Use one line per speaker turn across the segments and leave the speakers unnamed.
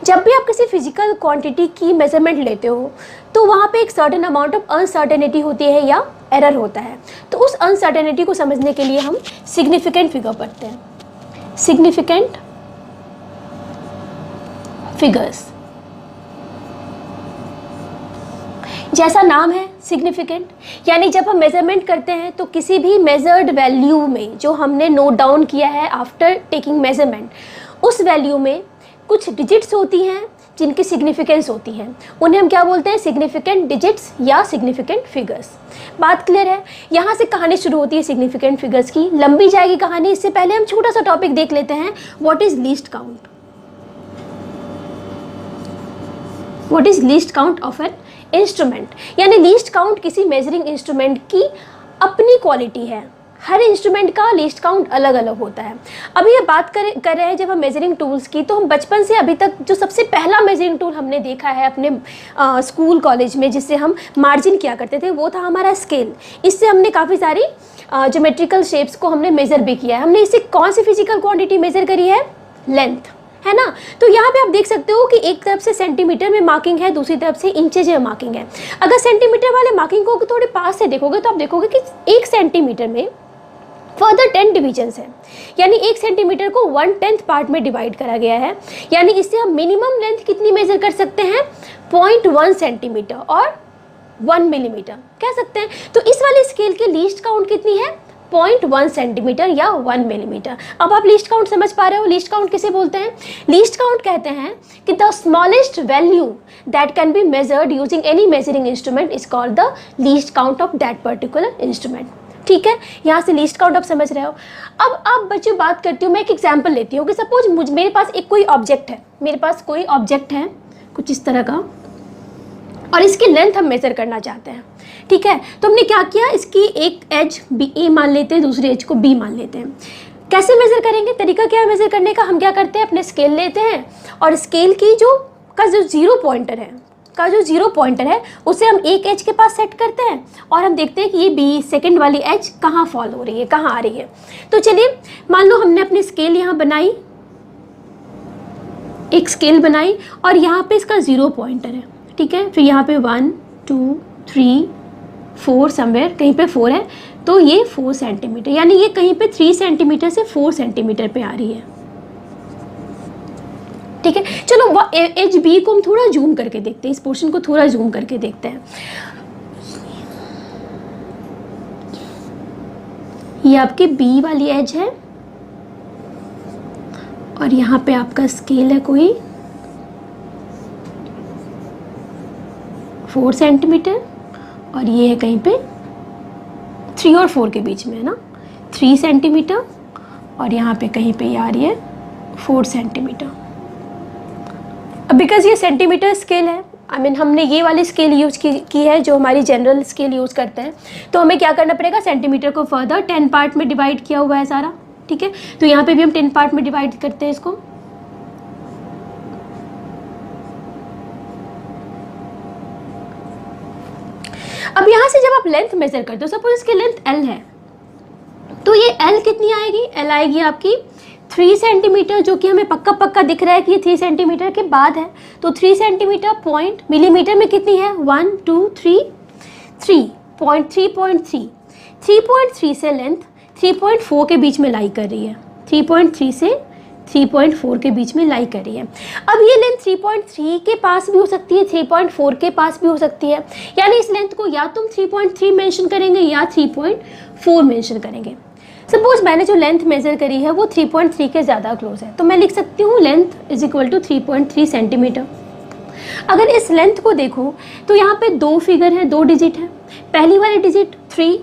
जब भी आप किसी फिजिकल क्वांटिटी की मेजरमेंट लेते हो तो वहाँ पे एक सर्टेन अमाउंट ऑफ अनसर्टेनिटी होती है या एरर होता है। तो उस अनसर्टेनिटी को समझने के लिए हम सिग्निफिकेंट फिगर पढ़ते हैं। सिग्निफिकेंट फिगर्स, जैसा नाम है सिग्निफिकेंट, यानी जब हम मेजरमेंट करते हैं तो किसी भी मेजर्ड वैल्यू में जो हमने नोट डाउन किया है आफ्टर टेकिंग मेजरमेंट, उस वैल्यू में कुछ डिजिट्स होती हैं जिनकी सिग्निफिकेंस होती हैं, उन्हें हम क्या बोलते हैं, सिग्निफिकेंट डिजिट्स या सिग्निफिकेंट फिगर्स। बात क्लियर है? यहाँ से कहानी शुरू होती है सिग्निफिकेंट फिगर्स की। लंबी जाएगी कहानी, इससे पहले हम छोटा सा टॉपिक देख लेते हैं, what is least count. What is least count of an instrument, यानी लीस्ट काउंट किसी मेजरिंग इंस्ट्रूमेंट की अपनी क्वालिटी है। हर इंस्ट्रूमेंट का लीस्ट काउंट अलग अलग होता है। अभी ये बात कर रहे हैं जब हम मेजरिंग टूल्स की, तो हम बचपन से अभी तक जो सबसे पहला मेजरिंग टूल हमने देखा है अपने स्कूल कॉलेज में, जिससे हम मार्जिन किया करते थे, वो था हमारा स्केल। इससे हमने काफ़ी सारी ज्योमेट्रिकल शेप्स को हमने मेज़र भी किया है। हमने इससे कौन सी फिजिकल क्वांटिटी मेज़र करी है, लेंथ, है ना। तो यहाँ पे आप देख सकते हो कि एक तरफ से सेंटीमीटर में मार्किंग है, दूसरी तरफ से इंचेज में मार्किंग है। अगर सेंटीमीटर वाले मार्किंग को थोड़े पास से देखोगे तो आप देखोगे कि 1 सेंटीमीटर में फर्दर 10 डिविजन्स हैं, यानी 1 सेंटीमीटर को 1/10 पार्ट में डिवाइड करा गया है। यानी इससे हम मिनिमम लेंथ कितनी मेजर कर सकते हैं, 0.1 सेंटीमीटर और 1 मिलीमीटर कह सकते हैं। तो इस वाले स्केल की लीस्ट काउंट कितनी है, 0.1 सेंटीमीटर या 1 मिलीमीटर। अब आप लीस्ट काउंट समझ पा रहे हो, लीस्ट काउंट किसे बोलते हैं। लीस्ट काउंट कहते हैं कि the smallest value that can be measured using any measuring instrument is called the least count of that particular instrument. ठीक है, यहाँ से लीस्ट काउंट आप समझ रहे हो। अब बच्चों बात करती हूँ, मैं एक एग्जांपल लेती हूँ कि सपोज मेरे पास एक कोई ऑब्जेक्ट है, मेरे पास कोई ऑब्जेक्ट है कुछ इस तरह का, और इसकी लेंथ हम मेजर करना चाहते हैं। ठीक है, तो हमने क्या किया, इसकी एक एज बी ए मान लेते हैं, दूसरी एज को बी मान लेते हैं। कैसे मेजर करेंगे, तरीका क्या है मेजर करने का, हम क्या करते हैं, अपने स्केल लेते हैं और स्केल की जो जीरो पॉइंटर है उसे हम एक एज के पास सेट करते हैं और हम देखते हैं कि ये बी सेकंड वाली एज कहाँ फॉल हो रही है, कहाँ आ रही है। तो चलिए मान लो हमने अपनी स्केल यहाँ बनाई, एक स्केल बनाई और यहाँ पे इसका 0 पॉइंटर है। ठीक है, फिर यहाँ पे 1 2 3 4 समवेयर कहीं पे 4 है, तो ये 4 सेंटीमीटर, यानी ये कहीं पे 3 सेंटीमीटर से 4 सेंटीमीटर पे आ रही है। ठीक है, चलो एच बी को हम थोड़ा जूम करके देखते हैं, इस पोर्शन को थोड़ा जूम करके देखते हैं। ये आपके बी वाली एज है और यहाँ पे आपका स्केल है कोई 4 सेंटीमीटर और ये है कहीं पे 3 और 4 के बीच में है ना, 3 सेंटीमीटर और यहाँ पे कहीं पे आ रही है 4 सेंटीमीटर। अब बिकॉज ये सेंटीमीटर स्केल है, हमने ये वाली स्केल यूज़ की है जो हमारी जनरल स्केल यूज़ करते हैं, तो हमें क्या करना पड़ेगा, सेंटीमीटर को फर्दर 10 पार्ट में डिवाइड किया हुआ है सारा। ठीक है, तो यहाँ पे भी हम 10 पार्ट में डिवाइड करते हैं इसको। अब यहाँ से जब आप लेंथ मेजर करते हो, सपोज इसकी लेंथ L है, तो ये L कितनी आएगी, L आएगी आपकी 3 सेंटीमीटर, जो कि हमें पक्का दिख रहा है कि ये 3 सेंटीमीटर के बाद है। तो 3 सेंटीमीटर पॉइंट मिलीमीटर में कितनी है, 1 2 3 3.3 से लेंथ 3.4 के बीच में लाई कर रही है, 3.3 से 3.4 के बीच में लाई कर रही है। अब ये लेंथ 3.3 के पास भी हो सकती है, 3.4 के पास भी हो सकती है, यानी इस लेंथ को या तुम 3.3 मेंशन करेंगे या 3.4 मेंशन करेंगे। सपोज मैंने जो लेंथ मेजर करी है वो 3.3 के ज़्यादा क्लोज है, तो मैं लिख सकती हूँ length is equal to 3.3 centimetre. अगर इस लेंथ को देखो तो यहाँ पे 2 फिगर हैं, 2 डिजिट हैं। पहली वाली डिजिट 3,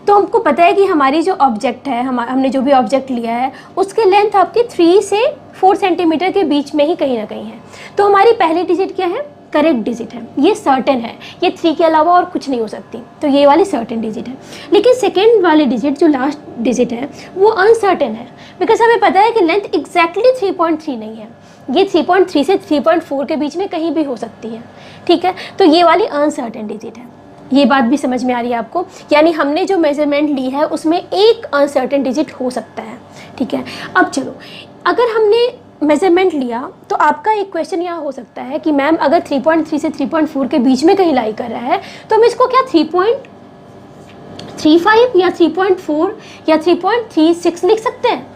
तो हमको पता है कि हमारी जो ऑब्जेक्ट है, हमने जो भी ऑब्जेक्ट लिया है उसकी लेंथ आपकी 3 से 4 सेंटीमीटर के बीच में ही कहीं ना कहीं है। तो हमारी पहली डिजिट क्या है, करेक्ट डिजिट है, ये सर्टेन है, ये 3 के अलावा और कुछ नहीं हो सकती, तो ये वाली सर्टेन डिजिट है। लेकिन सेकेंड वाली डिजिट जो लास्ट डिजिट है वो अनसर्टेन है, बिकॉज हमें पता है कि लेंथ एग्जैक्टली 3.3 नहीं है, ये 3.3 से 3.4 के बीच में कहीं भी हो सकती है। ठीक है, तो ये वाली अनसर्टेन डिजिट है। ये बात भी समझ में आ रही है आपको, यानी हमने जो मेजरमेंट ली है उसमें एक अनसर्टेन डिजिट हो सकता है। ठीक है, अब चलो, अगर हमने मेजरमेंट लिया तो आपका एक क्वेश्चन यहाँ हो सकता है कि मैम अगर 3.3 से 3.4 के बीच में कहीं लाई कर रहा है तो हम इसको क्या 3.35 या 3.4 या 3.36 लिख सकते हैं?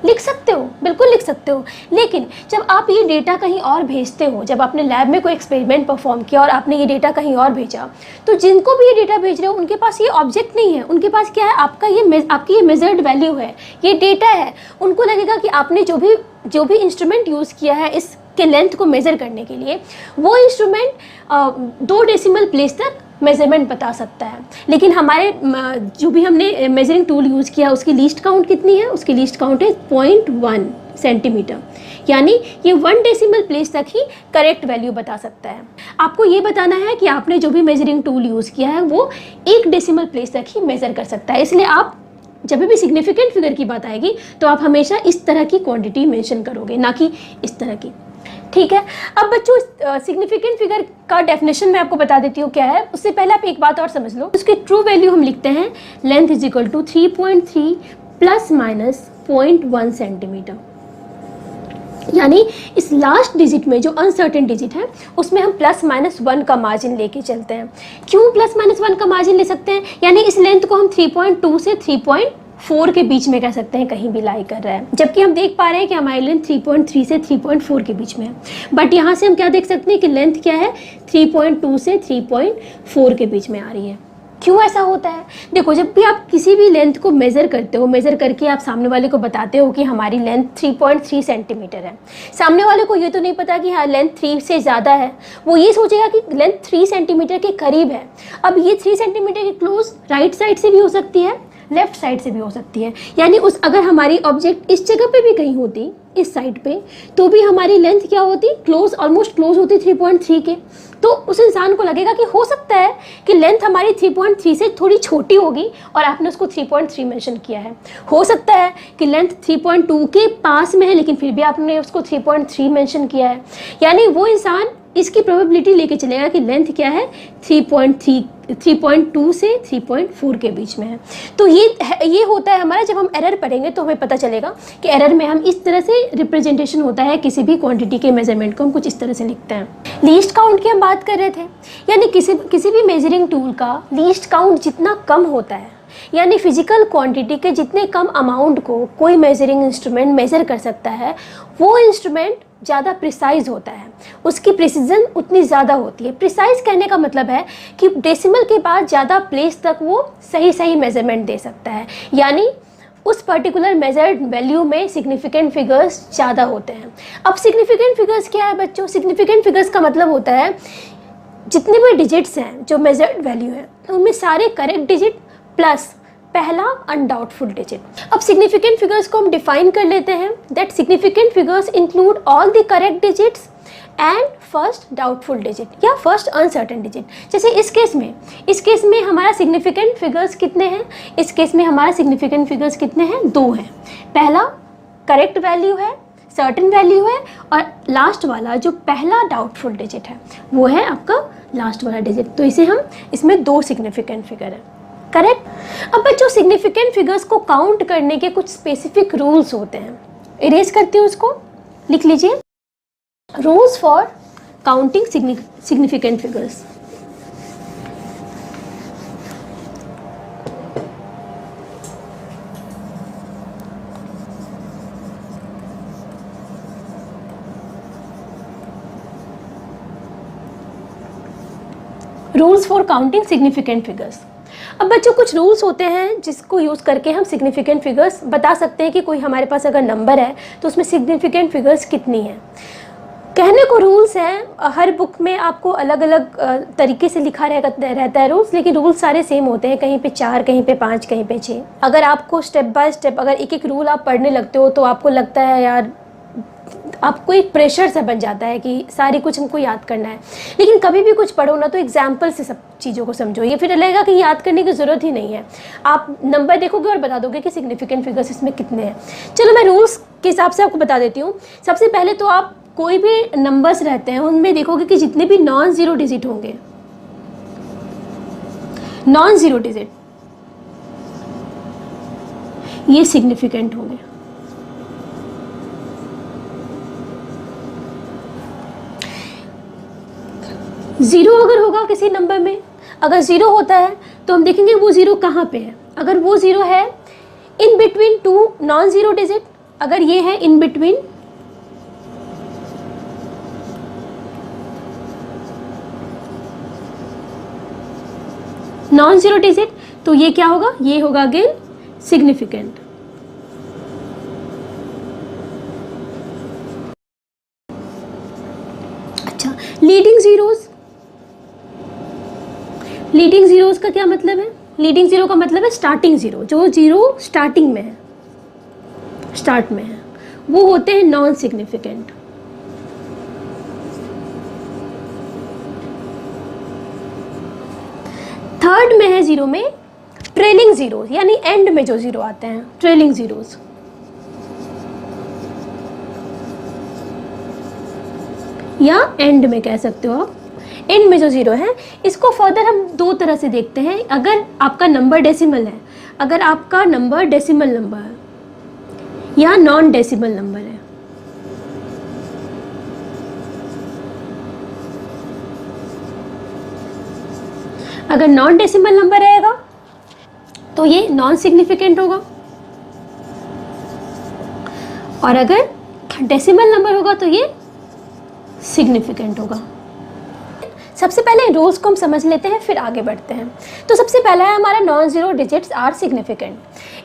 लिख सकते हो, बिल्कुल लिख सकते हो। लेकिन जब आप ये डेटा कहीं और भेजते हो, जब आपने लैब में कोई एक्सपेरिमेंट परफॉर्म किया और आपने ये डेटा कहीं और भेजा, तो जिनको भी ये डेटा भेज रहे हो उनके पास ये ऑब्जेक्ट नहीं है, उनके पास क्या है, आपकी ये मेजर्ड वैल्यू है, ये डेटा है। उनको लगेगा कि आपने जो भी इंस्ट्रूमेंट यूज़ किया है इसके लेंथ को मेज़र करने के लिए, वो इंस्ट्रूमेंट 2 डेसिमल प्लेस तक मेजरमेंट बता सकता है। लेकिन हमारे जो भी हमने मेजरिंग टूल यूज़ किया उसकी लीस्ट काउंट कितनी है? उसकी लीस्ट काउंट है 0.1 सेंटीमीटर, यानी ये 1 डेसिमल प्लेस तक ही करेक्ट वैल्यू बता सकता है। आपको ये बताना है कि आपने जो भी मेजरिंग टूल यूज़ किया है वो 1 डेसिमल प्लेस तक ही मेज़र कर सकता है। इसलिए आप जब भी सिग्निफिकेंट फिगर की बात आएगी तो आप हमेशा इस तरह की क्वांटिटी मेंशन करोगे, ना कि इस तरह की। ठीक है। अब बच्चों सिग्निफिकेंट फिगर का डेफिनेशन मैं आपको बता देती हूँ क्या है। उससे पहले आप एक बात और समझ लो, उसकी ट्रू वैल्यू हम लिखते हैं length is equal to 3.3 plus minus 0.1 centimetre, यानी इस लास्ट डिजिट में जो अनसर्टेन डिजिट है उसमें हम प्लस माइनस 1 का मार्जिन लेके चलते हैं। क्यों प्लस माइनस 1 का मार्जिन ले सकते हैं? यानी इस लेंथ को हम 3.2 से 3.4 के बीच में कह सकते हैं, कहीं भी लाई कर रहा है, जबकि हम देख पा रहे हैं कि हमारी लेंथ 3.3 से 3.4 के बीच में है। बट यहाँ से हम क्या देख सकते हैं कि लेंथ क्या है, 3.2 से 3.4 के बीच में आ रही है। क्यों ऐसा होता है? देखो, जब भी आप किसी भी लेंथ को मेज़र करते हो, मेज़र करके आप सामने वाले को बताते हो कि हमारी लेंथ 3.3 सेंटीमीटर है, सामने वाले को ये तो नहीं पता कि हाँ लेंथ 3 से ज़्यादा है, वो ये सोचेगा कि लेंथ 3 सेंटीमीटर के करीब है। अब ये 3 सेंटीमीटर के क्लोज राइट साइड से भी हो सकती है, लेफ्ट साइड से भी हो सकती है, यानी अगर हमारी ऑब्जेक्ट इस जगह पे भी कहीं होती, इस साइड पे, तो भी हमारी लेंथ क्या होती, ऑलमोस्ट क्लोज होती 3.3 के। तो उस इंसान को लगेगा कि हो सकता है कि लेंथ हमारी 3.3 से थोड़ी छोटी होगी और आपने उसको 3.3 मेंशन किया है। हो सकता है कि लेंथ 3.2 के पास में है लेकिन फिर भी आपने उसको 3.3 मेंशन किया है, यानी वो इंसान इसकी प्रोबेबिलिटी लेके चलेगा कि लेंथ क्या है, 3.2 से 3.4 के बीच में है। तो ये होता है हमारा, जब हम एरर पढ़ेंगे तो हमें पता चलेगा कि एरर में हम इस तरह से रिप्रेजेंटेशन होता है किसी भी क्वांटिटी के मेजरमेंट को हम कुछ इस तरह से लिखते हैं। लीस्ट काउंट की हम बात कर रहे थे, यानी किसी भी मेजरिंग टूल का लीस्ट काउंट जितना कम होता है, यानी फिजिकल क्वांटिटी के जितने कम अमाउंट को कोई मेजरिंग इंस्ट्रूमेंट मेज़र कर सकता है, वो इंस्ट्रूमेंट ज़्यादा प्रिसाइज होता है, उसकी प्रिसीजन उतनी ज़्यादा होती है। प्रिसाइज कहने का मतलब है कि डेसिमल के बाद ज़्यादा प्लेस तक वो सही मेजरमेंट दे सकता है, यानी उस पर्टिकुलर मेजर्ड वैल्यू में सिग्निफिकेंट फिगर्स ज़्यादा होते हैं। अब सिग्निफिकेंट फिगर्स क्या है बच्चों? सिग्निफिकेंट फिगर्स का मतलब होता है जितने भी डिजिट्स हैं जो मेजर्ड वैल्यू है उनमें सारे करेक्ट डिजिट प्लस पहला अनडाउटफुल डिजिट। अब सिग्निफिकेंट फिगर्स को हम डिफाइन कर लेते हैं, that significant figures include all the correct digits and first doubtful digit या फर्स्ट अनसर्टेन डिजिट। जैसे इस केस में हमारा सिग्निफिकेंट फिगर्स कितने हैं? इस केस में हमारा सिग्निफिकेंट फिगर्स कितने हैं? 2 हैं। पहला करेक्ट वैल्यू है, सर्टेन वैल्यू है, और लास्ट वाला जो पहला डाउटफुल डिजिट है वो है आपका लास्ट वाला डिजिट। तो इसमें 2 सिग्निफिकेंट फिगर है, करेक्ट। अब बच्चों सिग्निफिकेंट फिगर्स को काउंट करने के कुछ स्पेसिफिक रूल्स होते हैं। इरेज करती हूँ उसको, लिख लीजिए, rules for counting significant figures. Rules for counting significant figures. अब बच्चों कुछ रूल्स होते हैं जिसको यूज़ करके हम सिग्निफिकेंट फिगर्स बता सकते हैं कि कोई हमारे पास अगर नंबर है तो उसमें सिग्निफिकेंट फिगर्स कितनी है। कहने को रूल्स हैं, हर बुक में आपको अलग अलग तरीके से लिखा रहता है रूल्स, लेकिन रूल्स सारे सेम होते हैं, कहीं पे 4, कहीं पे 5, कहीं पे 6। अगर आपको स्टेप बाय स्टेप अगर एक रूल आप पढ़ने लगते हो तो आपको लगता है यार, आपको एक प्रेशर सा बन जाता है कि सारी कुछ हमको याद करना है। लेकिन कभी भी कुछ पढ़ो ना तो एग्जाम्पल से सब चीज़ों को समझो, ये फिर लगेगा कि याद करने की ज़रूरत ही नहीं है। आप नंबर देखोगे और बता दोगे कि सिग्निफिकेंट फिगर्स इसमें कितने हैं। चलो मैं रूल्स के हिसाब से आपको बता देती हूँ। सबसे पहले तो आप कोई भी नंबर्स रहते हैं उनमें देखोगे कि जितने भी नॉन ज़ीरो डिजिट होंगे, नॉन ज़ीरो डिजिट, ये सिग्निफिकेंट होंगे। ज़ीरो अगर होगा किसी नंबर में, अगर ज़ीरो होता है तो हम देखेंगे वो ज़ीरो कहाँ पे है। अगर वो ज़ीरो है in between two non zero digit, अगर ये है in between non zero digit, तो ये क्या होगा, ये होगा अगेन सिग्निफिकेंट। अच्छा, लीडिंग ज़ीरोज़, लीडिंग ज़ीरोज़ का क्या मतलब है? लीडिंग ज़ीरो का मतलब है स्टार्टिंग ज़ीरो, जो ज़ीरो स्टार्टिंग में है, स्टार्ट में है, वो होते हैं नॉन सिग्निफिकेंट। थर्ड में है ज़ीरो में ट्रेलिंग ज़ीरोज़, यानी एंड में जो ज़ीरो आते हैं, ट्रेलिंग ज़ीरोज़। या एंड में कह सकते हो आप, एंड में जो ज़ीरो है, इसको फर्दर हम दो तरह से देखते हैं। अगर आपका नंबर डेसिमल है, अगर आपका नंबर डेसिमल नंबर है या नॉन डेसिमल नंबर है, अगर नॉन डेसिमल नंबर रहेगा तो ये नॉन सिग्निफिकेंट होगा, और अगर डेसिमल नंबर होगा तो ये सिग्निफिकेंट होगा। सबसे पहले रूल्स को हम समझ लेते हैं, फिर आगे बढ़ते हैं। तो सबसे पहला है हमारा non zero digits are significant.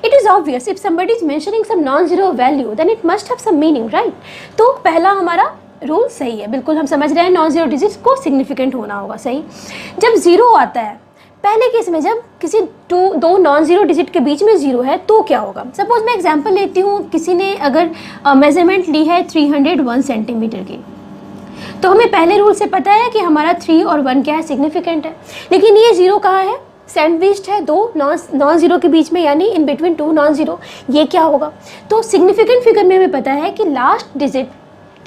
It is obvious if somebody is mentioning some non zero value then it must have some meaning, right. तो पहला हमारा रूल सही है, बिल्कुल हम समझ रहे हैं नॉन जीरो डिजिट्स को सिग्निफिकेंट होना होगा, सही। जब जीरो आता है, पहले केस में जब किसी दो नॉन जीरो डिजिट के बीच में जीरो है तो क्या होगा। सपोज मैं एग्जांपल लेती हूँ, किसी ने अगर मेजरमेंट ली है 301 सेंटीमीटर की, तो हमें पहले रूल से पता है कि हमारा 3 और 1 क्या है, सिग्निफिकेंट है। लेकिन ये जीरो कहाँ है, सैंडविच्ड है दो नॉन जीरो के बीच में, यानी in between two non zero, ये क्या होगा। तो सिग्निफिकेंट फिगर में हमें पता है कि लास्ट डिजिट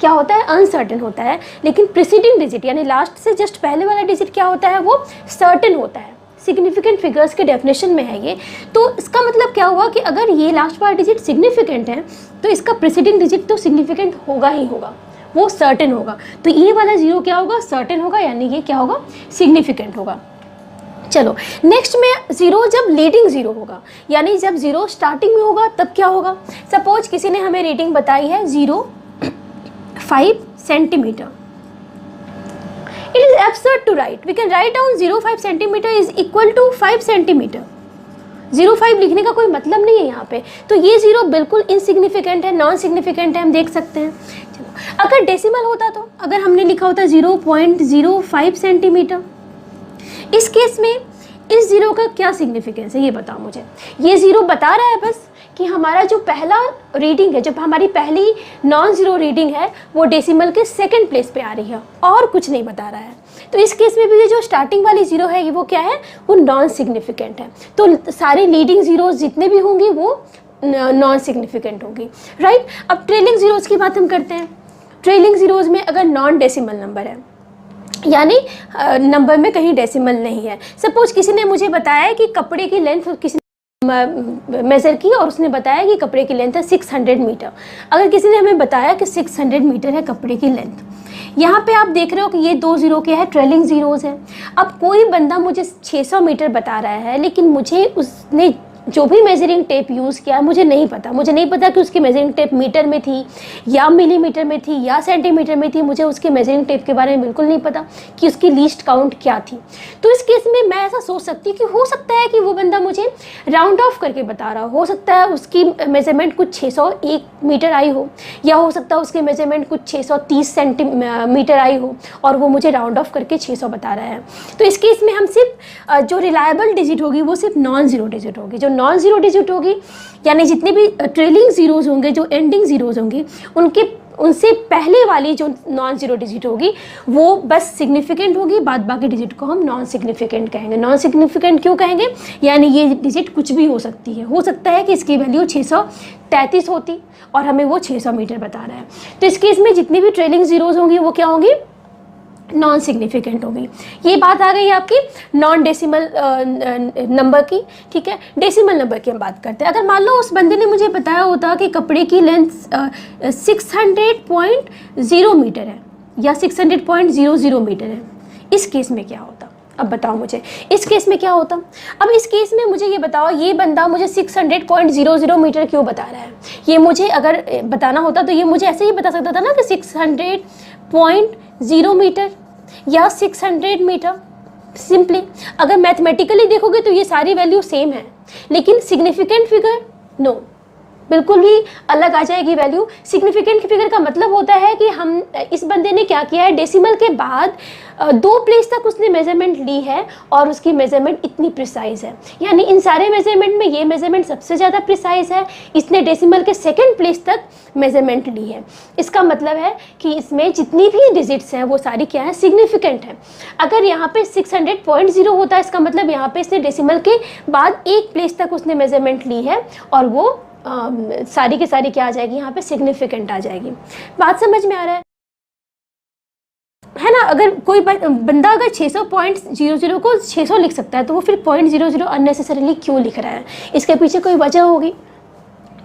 क्या होता है, अनसर्टेन होता है, लेकिन प्रीसीडिंग डिजिट यानी लास्ट से जस्ट पहले वाला डिजिट क्या होता है, वो सर्टेन होता है। सिग्निफिकेंट फिगर्स के डेफिनेशन में है ये। तो इसका मतलब क्या हुआ कि अगर ये लास्ट वाला डिजिट सिग्निफिकेंट है तो इसका प्रीसीडिंग डिजिट तो सिग्निफिकेंट होगा ही होगा, वो सर्टेन होगा। तो ये वाला जीरो क्या होगा, सर्टेन होगा, यानी ये क्या होगा, सिग्निफिकेंट होगा। चलो नेक्स्ट में जीरो जब लीडिंग जीरो होगा, यानी जब जीरो स्टार्टिंग में होगा तब क्या होगा। सपोज किसी ने हमें रीडिंग बताई है 0.5 centimetre. It is absurd to write. We can write down 0.5 centimeter is equal to 5 centimeter. 0.5 लिखने का कोई मतलब नहीं है यहाँ पे। तो ये जीरो बिल्कुल इनसिग्निफिकेंट है, नॉन सिग्निफिकेंट है, हम देख सकते हैं। चलो अगर डेसिमल होता तो अगर हमने लिखा होता 0.05 सेंटीमीटर, इस केस में इस जीरो का क्या सिग्निफिकेंस है ये बताओ मुझे। ये जीरो बता रहा है बस कि हमारा जो पहला रीडिंग है, जब हमारी पहली नॉन जीरो रीडिंग है वो डेसिमल के सेकंड प्लेस पे आ रही है, और कुछ नहीं बता रहा है। तो इस केस में भी ये जो स्टार्टिंग वाली जीरो है वो क्या है, वो नॉन सिग्निफिकेंट है। तो सारे लीडिंग जीरोज जितने भी होंगी वो नॉन सिग्निफिकेंट होंगी, राइट। अब ट्रेलिंग जीरोज की बात हम करते हैं। ट्रेलिंग जीरोज में अगर नॉन डेसिमल नंबर है, यानी नंबर में कहीं डेसिमल नहीं है। सपोज किसी ने मुझे बताया कि कपड़े की लेंथ किसी मेज़र की और उसने बताया कि कपड़े की लेंथ है 600 मीटर। अगर किसी ने हमें बताया कि 600 मीटर है कपड़े की लेंथ, यहाँ पे आप देख रहे हो कि ये दो जीरो के है, ट्रेलिंग जीरोज है। अब कोई बंदा मुझे 600 मीटर बता रहा है, लेकिन मुझे उसने जो भी मेजरिंग टेप यूज़ किया मुझे नहीं पता कि उसकी मेजरिंग टेप मीटर में थी या मिलीमीटर में थी या सेंटीमीटर में थी। मुझे उसकी मेजरिंग टेप के बारे में बिल्कुल नहीं पता कि उसकी लीस्ट काउंट क्या थी। तो इस केस में मैं ऐसा सोच सकती हूँ कि हो सकता है कि वो बंदा मुझे राउंड ऑफ करके बता रहा हो सकता है उसकी मेजरमेंट कुछ 601 मीटर आई हो, या हो सकता है उसकी मेजरमेंट कुछ 630 सेंटीमीटर आई हो और वो मुझे राउंड ऑफ करके 600 बता रहा है। तो इस केस में हम सिर्फ जो रिलायबल डिजिट होगी वो सिर्फ नॉन जीरो डिजिट होगी। जो नॉन जीरो डिजिट होगी यानी जितने भी ट्रेलिंग जीरोज होंगे, जो एंडिंग जीरोज होंगे, उनसे पहले वाली जो नॉन जीरो डिजिट होगी वो बस सिग्निफिकेंट होगी, बाद बाकी डिजिट को हम नॉन सिग्निफिकेंट कहेंगे। नॉन सिग्निफिकेंट क्यों कहेंगे, यानी ये डिजिट कुछ भी हो सकती है। हो सकता है कि इसकी वैल्यू 633 होती और हमें वो 600 मीटर बता रहा है। तो इस केस में जितनी भी ट्रेलिंग जीरोज होंगी वो क्या होंगी, नॉन सिग्निफिकेंट होगी। ये बात आ गई आपकी नॉन डेसिमल नंबर की, ठीक है। डेसिमल नंबर की हम बात करते हैं। अगर मान लो उस बंदे ने मुझे बताया होता कि कपड़े की लेंथ 600.0 मीटर है या 600.00 मीटर है, इस केस में क्या होता? अब बताओ मुझे इस केस में क्या होता? अब इस केस में मुझे ये बताओ, ये बंदा मुझे 600.00 मीटर क्यों बता रहा है? ये मुझे अगर बताना होता तो ये मुझे ऐसे ही बता सकता था ना कि 600.0 मीटर या 600 मीटर। सिंपली अगर मैथमेटिकली देखोगे तो ये सारी वैल्यू सेम है, लेकिन सिग्निफिकेंट फिगर नो, बिल्कुल ही अलग आ जाएगी वैल्यू। सिग्निफिकेंट फिगर का मतलब होता है कि हम इस बंदे ने क्या किया है, डेसिमल के बाद 2 प्लेस तक उसने मेजरमेंट ली है और उसकी मेजरमेंट इतनी प्रिसाइज है, यानी इन सारे मेजरमेंट में ये मेजरमेंट सबसे ज़्यादा प्रिसाइज है, इसने डेसिमल के 2nd प्लेस तक मेजरमेंट ली है। इसका मतलब है कि इसमें जितनी भी डिजिट्स हैं वो सारी क्या है, सिग्निफिकेंट है। अगर यहाँ पे 600.0 होता है, इसका मतलब यहाँ पे इसने डेसिमल के बाद 1 प्लेस तक उसने मेजरमेंट ली है और वो सारी की सारी क्या आ जाएगी, यहाँ पे सिग्निफिकेंट आ जाएगी। बात समझ में आ रहा है ना? अगर कोई बंदा अगर 600.00 को 600 लिख सकता है तो वो फिर 0.00 अननेसेसरीली क्यों लिख रहा है? इसके पीछे कोई वजह होगी,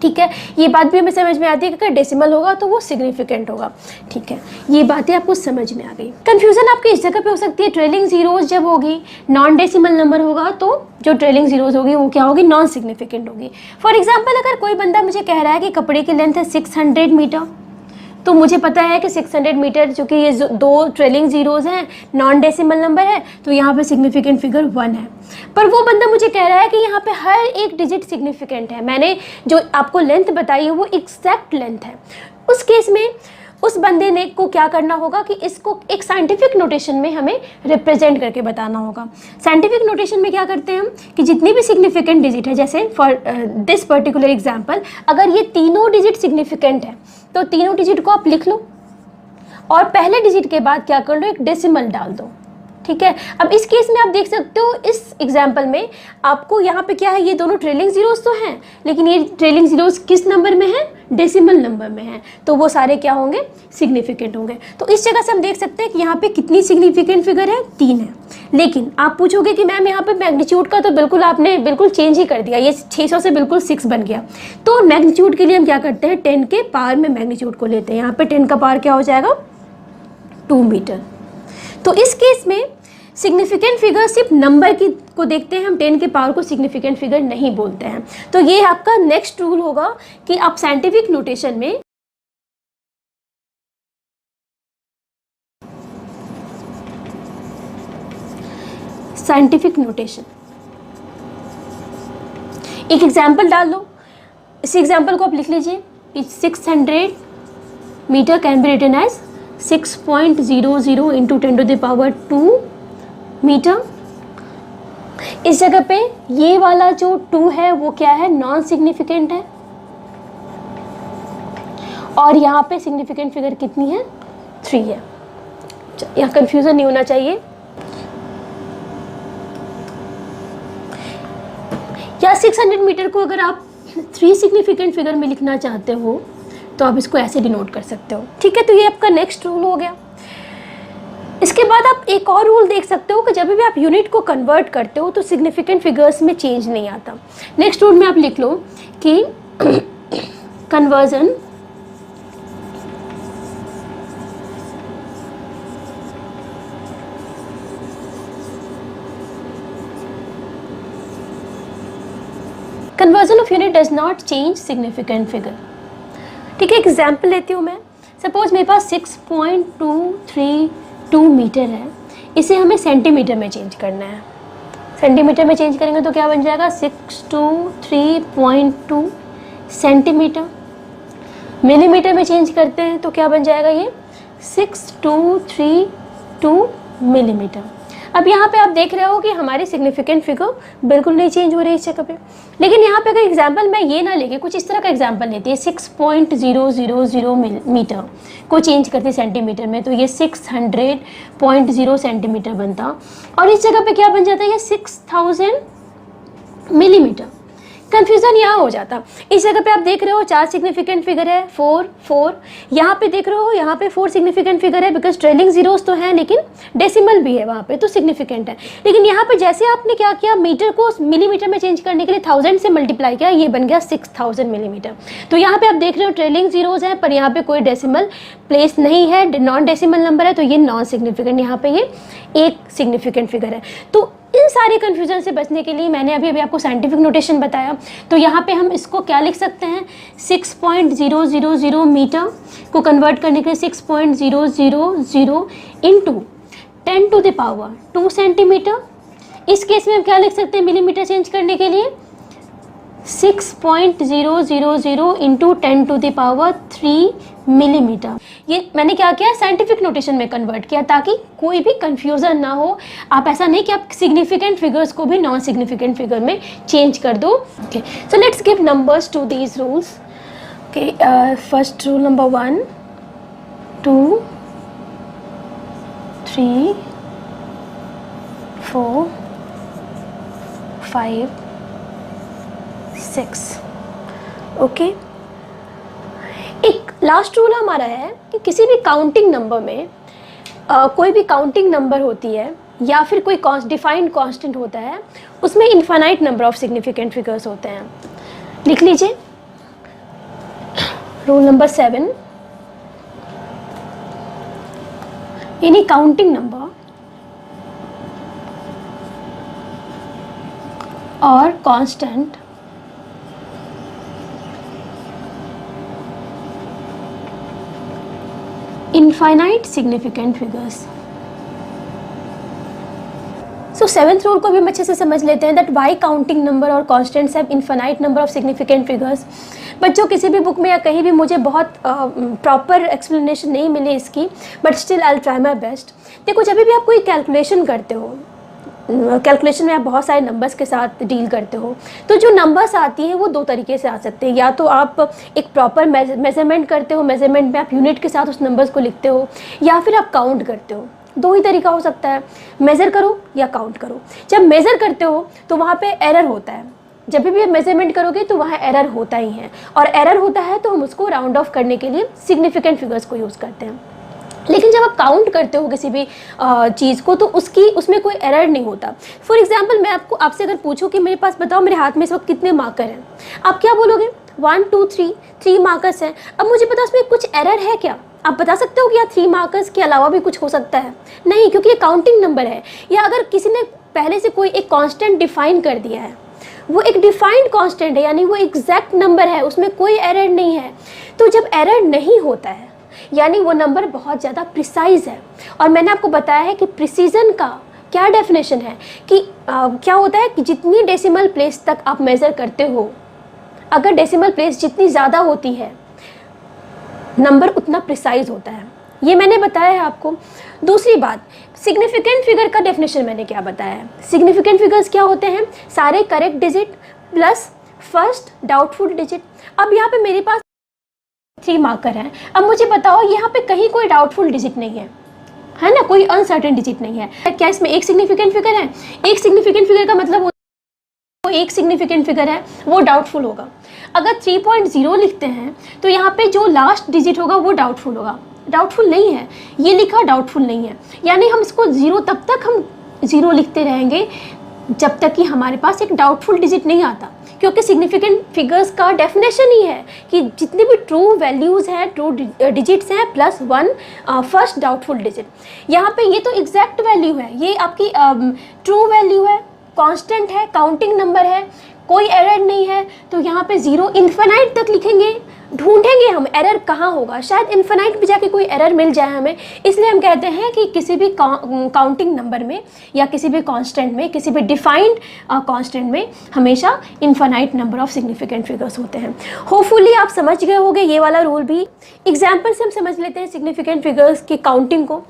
ठीक है। ये बात भी हमें समझ में आती है कि अगर डेसिमल होगा तो वो सिग्निफिकेंट होगा, ठीक है। ये बातें आपको समझ में आ गई। कंफ्यूजन आपकी इस जगह पे हो सकती है, ट्रेलिंग जीरोज जब होगी, नॉन डेसिमल नंबर होगा तो जो ट्रेलिंग जीरोज होगी वो क्या होगी, नॉन सिग्निफिकेंट होगी। फॉर एग्जाम्पल अगर कोई बंदा मुझे कह रहा है कि कपड़े की लेंथ है 600 मीटर, तो मुझे पता है कि 600 मीटर चूँकि ये 2 ट्रेलिंग जीरोज हैं, नॉन डेसिमल नंबर है, तो यहाँ पे सिग्निफिकेंट फिगर 1 है। पर वो बंदा मुझे कह रहा है कि यहाँ पे हर एक डिजिट सिग्निफिकेंट है, मैंने जो आपको लेंथ बताई है वो एग्जैक्ट लेंथ है। उस केस में उस बंदे ने को क्या करना होगा कि इसको एक साइंटिफिक नोटेशन में हमें रिप्रेजेंट करके बताना होगा। साइंटिफिक नोटेशन में क्या करते हैं हम कि जितनी भी सिग्निफिकेंट डिजिट है, जैसे फॉर दिस पर्टिकुलर एग्जांपल अगर ये तीनों डिजिट सिग्निफिकेंट है तो तीनों डिजिट को आप लिख लो और पहले डिजिट के बाद क्या कर लो, एक डेसिमल डाल दो, ठीक है। अब इस केस में आप देख सकते हो इस एग्जाम्पल में आपको यहाँ पे क्या है, ये दोनों ट्रेलिंग जीरोस तो हैं, लेकिन ये ट्रेलिंग जीरोस किस नंबर में है, डेसिमल नंबर में है, तो वो सारे क्या होंगे, सिग्निफिकेंट होंगे। तो इस जगह से हम देख सकते हैं कि यहाँ पे कितनी सिग्निफिकेंट फिगर है, 3 है। लेकिन आप पूछोगे कि मैम यहाँ पे मैग्नीट्यूड का तो बिल्कुल आपने बिल्कुल चेंज ही कर दिया, ये 600 से बिल्कुल 6 बन गया। तो मैग्नीट्यूड के लिए हम क्या करते हैं, 10 के पावर में मैग्नीट्यूड को लेते हैं। यहाँ पे 10 का पावर क्या हो जाएगा, 2 मीटर। तो इस केस में सिग्निफिकेंट फिगर सिर्फ नंबर की को देखते हैं हम, 10 के पावर को सिग्निफिकेंट फिगर नहीं बोलते हैं। तो ये आपका नेक्स्ट रूल होगा कि आप साइंटिफिक नोटेशन में एक एग्जाम्पल डाल लो। इस एग्जाम्पल को आप लिख लीजिए, 600 metre can be written as 6.00 into 10⁻² metre. इस जगह पे ये वाला जो 2 है वो क्या है, नॉन सिग्निफिकेंट है, और यहाँ पे सिग्निफिकेंट फिगर कितनी है, 3 है। यहाँ कंफ्यूजन नहीं होना चाहिए। या 600 मीटर को अगर आप 3 सिग्निफिकेंट फिगर में लिखना चाहते हो तो आप इसको ऐसे डिनोट कर सकते हो, ठीक है। तो ये आपका नेक्स्ट रूल हो गया। इसके बाद आप एक और रूल देख सकते हो कि जब भी आप यूनिट को कन्वर्ट करते हो तो सिग्निफिकेंट फिगर्स में चेंज नहीं आता। नेक्स्ट रूल में आप लिख लो कि conversion of unit does not change significant figure, ठीक है। एग्जाम्पल लेती हूँ मैं, सपोज मेरे पास 6.232 मीटर है, इसे हमें सेंटीमीटर में चेंज करना है। सेंटीमीटर में चेंज करेंगे तो क्या बन जाएगा, 623.2 सेंटीमीटर। मिलीमीटर में चेंज करते हैं तो क्या बन जाएगा, ये 6232 मिलीमीटर। अब यहाँ पे आप देख रहे हो कि हमारी सिग्निफिकेंट फिगर बिल्कुल नहीं चेंज हो रही इस जगह पे। लेकिन यहाँ पे अगर एग्जाम्पल मैं ये ना लेके कुछ इस तरह का एग्जाम्पल लेती है, 6.000 मीटर को चेंज करती सेंटीमीटर में, तो ये 600.0 सेंटीमीटर बनता, और इस जगह पे क्या बन जाता है, ये 6000 मिलीमीटर। कंफ्यूजन यहाँ हो जाता। इस जगह पे आप देख रहे हो 4 सिग्निफिकेंट फिगर है, 4 4, यहाँ पे देख रहे हो यहाँ पे 4 सिग्निफिकेंट फिगर है, बिकॉज ट्रेलिंग जीरोस तो है लेकिन डेसिमल भी है वहाँ पे, तो सिग्निफिकेंट है। लेकिन यहाँ पे जैसे आपने क्या किया, मीटर को मिलीमीटर में चेंज करने के लिए 1000 से मल्टीप्लाई किया, ये बन गया 6000 मिलीमीटर। तो यहाँ पे आप देख रहे हो ट्रेलिंग जीरोस है, पर यहाँ पे कोई डेसिमल प्लेस नहीं है, नॉन डेसिमल नंबर है, तो ये नॉन सिग्निफिकेंट, यहाँ पे ये एक सिग्निफिकेंट फिगर है। तो इन सारे कन्फ्यूजन से बचने के लिए मैंने अभी आपको साइंटिफिक नोटेशन बताया। तो यहाँ पे हम इसको क्या लिख सकते हैं, 6.000 मीटर को कन्वर्ट करने के लिए 6.000 इंटू 10⁻² सेंटीमीटर। इस केस में हम क्या लिख सकते हैं मिलीमीटर चेंज करने के लिए, 6.000 इंटू 10⁻³ मिलीमीटर। ये मैंने क्या किया, साइंटिफिक नोटेशन में कन्वर्ट किया ताकि कोई भी कंफ्यूजन ना हो। आप ऐसा नहीं कि आप सिग्निफिकेंट फिगर्स को भी नॉन सिग्निफिकेंट फिगर में चेंज कर दो। Okay, so let's give numbers to these rules. Okay, first rule number 1 2 3 4 5 6। Okay, एक लास्ट रूल हमारा है कि किसी भी काउंटिंग नंबर में कोई भी काउंटिंग नंबर होती है या फिर कोई डिफाइंड कांस्टेंट होता है, उसमें infinite number of significant figures होते हैं। लिख लीजिए rule number 7, any counting number और कांस्टेंट इनफाइनाइट सिग्निफिकेंट फिगर्स। सो सेवेंथ रूल को भी हम अच्छे से समझ लेते हैं, दैट वाई काउंटिंग नंबर और constants have infinite number of significant figures. बच्चों किसी भी बुक में या कहीं भी मुझे बहुत प्रॉपर एक्सप्लेनेशन नहीं मिली इसकी, but still I will try my best. देखो, जब भी आप कोई कैलकुलेशन करते हो, कैलकुलेशन में आप बहुत सारे नंबर्स के साथ डील करते हो, तो जो नंबर्स आती हैं वो दो तरीके से आ सकते हैं। या तो आप एक प्रॉपर मेजरमेंट करते हो, मेजरमेंट में आप यूनिट के साथ उस नंबर्स को लिखते हो, या फिर आप काउंट करते हो। दो ही तरीका हो सकता है, मेज़र करो या काउंट करो। जब मेज़र करते हो तो वहाँ पे एरर होता है, जब भी आप मेजरमेंट करोगे तो वहाँ एरर होता ही है, और एरर होता है तो हम उसको राउंड ऑफ करने के लिए सिग्निफिकेंट फिगर्स को यूज़ करते हैं। लेकिन जब आप काउंट करते हो किसी भी चीज़ को, तो उसमें कोई एरर नहीं होता। फॉर एग्जांपल, मैं आपसे अगर पूछूं कि मेरे पास बताओ मेरे हाथ में इस वक्त कितने मार्कर हैं, आप क्या बोलोगे, 1 2 3 मार्कर्स हैं। अब मुझे पता उसमें कुछ एरर है क्या, आप बता सकते हो कि यार 3 मार्कर्स के अलावा भी कुछ हो सकता है? नहीं, क्योंकि ये काउंटिंग नंबर है। या अगर किसी ने पहले से कोई एक कांस्टेंट डिफाइन कर दिया है, वो एक डिफाइंड कांस्टेंट है, यानी वो एग्जैक्ट नंबर है, उसमें कोई एरर नहीं है। तो जब एरर नहीं होता है यानी वो नंबर बहुत ज़्यादा प्रिसाइज है। और मैंने आपको बताया है कि प्रिसीजन का क्या डेफिनेशन है, कि क्या होता है कि जितनी डेसिमल प्लेस तक आप मेज़र करते हो, अगर डेसिमल प्लेस जितनी ज़्यादा होती है, नंबर उतना प्रिसाइज होता है। ये मैंने बताया है आपको। दूसरी बात, सिग्निफिकेंट फिगर का डेफिनेशन मैंने क्या बताया है। सिग्निफिकेंट फिगर्स क्या होते हैं, सारे correct digit plus first doubtful digit. अब यहाँ पे मेरे पास 3 मार्कर हैं, अब मुझे बताओ यहाँ पे कहीं कोई डाउटफुल डिजिट नहीं है ना, कोई अनसर्टेन डिजिट नहीं है। क्या इसमें एक सिग्निफिकेंट फिगर है? एक सिग्निफिकेंट फिगर का मतलब वो एक सिग्निफिकेंट फिगर है, वो डाउटफुल होगा। अगर 3.0 लिखते हैं तो यहाँ पे जो लास्ट डिजिट होगा वो डाउटफुल होगा। डाउटफुल नहीं है, ये लिखा डाउटफुल नहीं है, यानी हम इसको ज़ीरो, तब तक हम ज़ीरो लिखते रहेंगे जब तक कि हमारे पास एक डाउटफुल डिजिट नहीं आता। क्योंकि सिग्निफिकेंट फिगर्स का डेफिनेशन ही है कि जितनी भी ट्रू वैल्यूज़ हैं, ट्रू डिजिट्स हैं, प्लस 1 फर्स्ट डाउटफुल डिजिट। यहाँ पे ये तो एग्जैक्ट वैल्यू है, ये आपकी ट्रू वैल्यू है, कांस्टेंट है, काउंटिंग नंबर है, कोई एरर नहीं है। तो यहाँ पे ज़ीरो इन्फिनाइट तक लिखेंगे, ढूंढेंगे हम एरर कहाँ होगा, शायद इन्फिनाइट भी जाके कोई एरर मिल जाए हमें। इसलिए हम कहते हैं कि किसी भी काउंटिंग नंबर में या किसी भी कांस्टेंट में, किसी भी डिफाइंड कांस्टेंट में हमेशा infinite number of significant figures होते हैं। होपफुली आप समझ गए होंगे ये वाला रूल भी। एग्जाम्पल से हम समझ लेते हैं सिग्निफिकेंट फिगर्स की काउंटिंग को।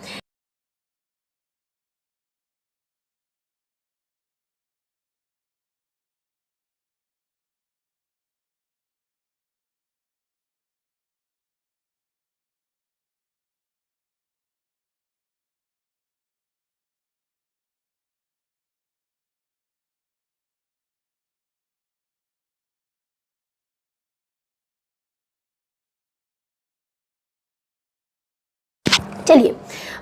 चलिए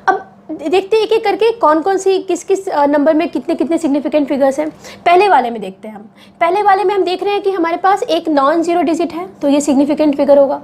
अब देखते हैं एक एक करके कौन कौन सी किस किस नंबर में कितने कितने सिग्निफिकेंट फिगर्स हैं। पहले वाले में देखते हैं हम। पहले वाले में हम देख रहे हैं कि हमारे पास एक नॉन जीरो डिजिट है, तो ये सिग्निफिकेंट फिगर होगा।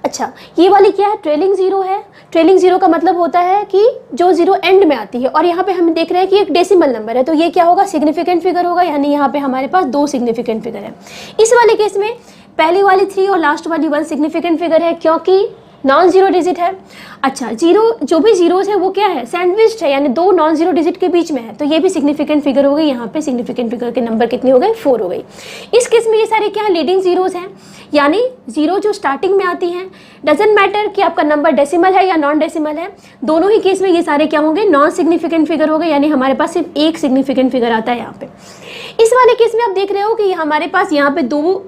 अच्छा, ये वाली क्या है, ट्रेलिंग जीरो है। ट्रेलिंग जीरो का मतलब होता है कि जो जीरो एंड में आती है, और यहाँ पे हम देख रहे हैं कि एक डेसिमल नंबर है, तो ये क्या होगा, सिग्निफिकेंट फिगर होगा, यानी यहाँ पे हमारे पास 2 सिग्निफिकेंट फिगर है। इस वाले केस में पहली वाली 3 और लास्ट वाली 1 सिग्निफिकेंट फिगर है, क्योंकि नॉन जीरो डिजिट है। अच्छा, जीरो जो भी जीरोस है वो क्या है, सैंडविच्ड है, यानी 2 नॉन जीरो डिजिट के बीच में है, तो ये भी सिग्निफिकेंट फिगर हो गई। यहाँ पे सिग्निफिकेंट फिगर के नंबर कितने हो गए, 4 हो गई। इस केस में ये सारे क्या है, लीडिंग जीरोस हैं, यानी जीरो जो स्टार्टिंग में आती हैं, डजेंट मैटर कि आपका नंबर डेसिमल है या नॉन डेसिमल है, दोनों ही केस में ये सारे क्या होंगे, नॉन सिग्निफिकेंट फिगर हो गए, यानी हमारे पास सिर्फ एक सिग्निफिकेंट फिगर आता है यहाँ पे। इस वाले केस में आप देख रहे हो कि हमारे पास यहाँ पे 2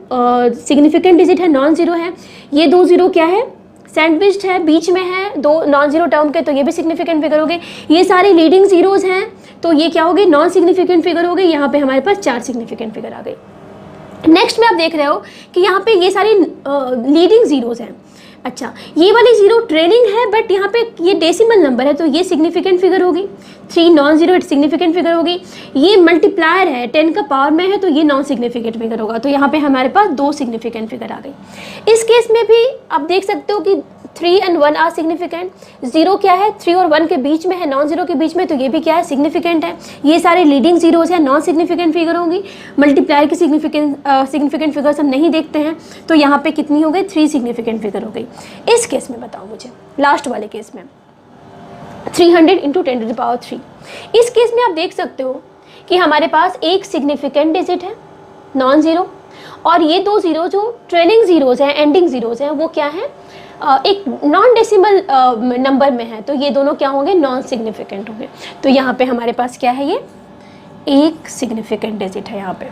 सिग्निफिकेंट डिजिट है, नॉन जीरो है। ये 2 जीरो क्या है, सैंडविच्ड है, बीच में है 2 नॉन जीरो टर्म के, तो ये भी सिग्निफिकेंट फिगर हो गए। ये सारे लीडिंग जीरोस हैं, तो ये क्या हो गए, नॉन सिग्निफिकेंट फिगर हो गई। यहाँ पे हमारे पास 4 सिग्निफिकेंट फिगर आ गई। नेक्स्ट में आप देख रहे हो कि यहाँ पे ये सारे लीडिंग जीरोस हैं। अच्छा, ये वाली जीरो ट्रेलिंग है, बट यहाँ पे ये डेसिमल नंबर है, तो ये सिग्निफिकेंट फिगर होगी। 3 नॉन जीरो सिग्निफिकेंट फिगर होगी। ये मल्टीप्लायर है, 10 का पावर में है, तो ये नॉन सिग्निफिकेंट फिगर होगा, तो यहाँ पे हमारे पास 2 सिग्निफिकेंट फिगर आ गई। इस केस में भी आप देख सकते हो कि 3 and 1 आर सिग्निफिकेंट। जीरो क्या है, 3 और 1 के बीच में है, नॉन जीरो के बीच में, तो ये भी क्या है, सिग्निफिकेंट है। ये सारे लीडिंग जीरोस हैं, नॉन सिग्निफिकेंट फिगर होंगी। मल्टीप्लायर की सिग्निफिकेंट फिगर्स हम नहीं देखते हैं, तो यहाँ पे कितनी हो गई, 3 सिग्निफिकेंट फिगर हो गई। इस केस में बताओ मुझे, लास्ट वाले केस में 300 × 10⁻3। इस केस में आप देख सकते हो कि हमारे पास एक सिग्निफिकेंट डिजिट है, नॉन जीरो, और ये 2 जीरो जो ट्रेलिंग जीरोस हैं, एंडिंग जीरोस हैं, वो क्या है, एक नॉन डेसिमल नंबर में है, तो ये दोनों क्या होंगे, नॉन सिग्निफिकेंट होंगे। तो यहाँ पे हमारे पास क्या है, ये एक सिग्निफिकेंट डिजिट है यहाँ पे।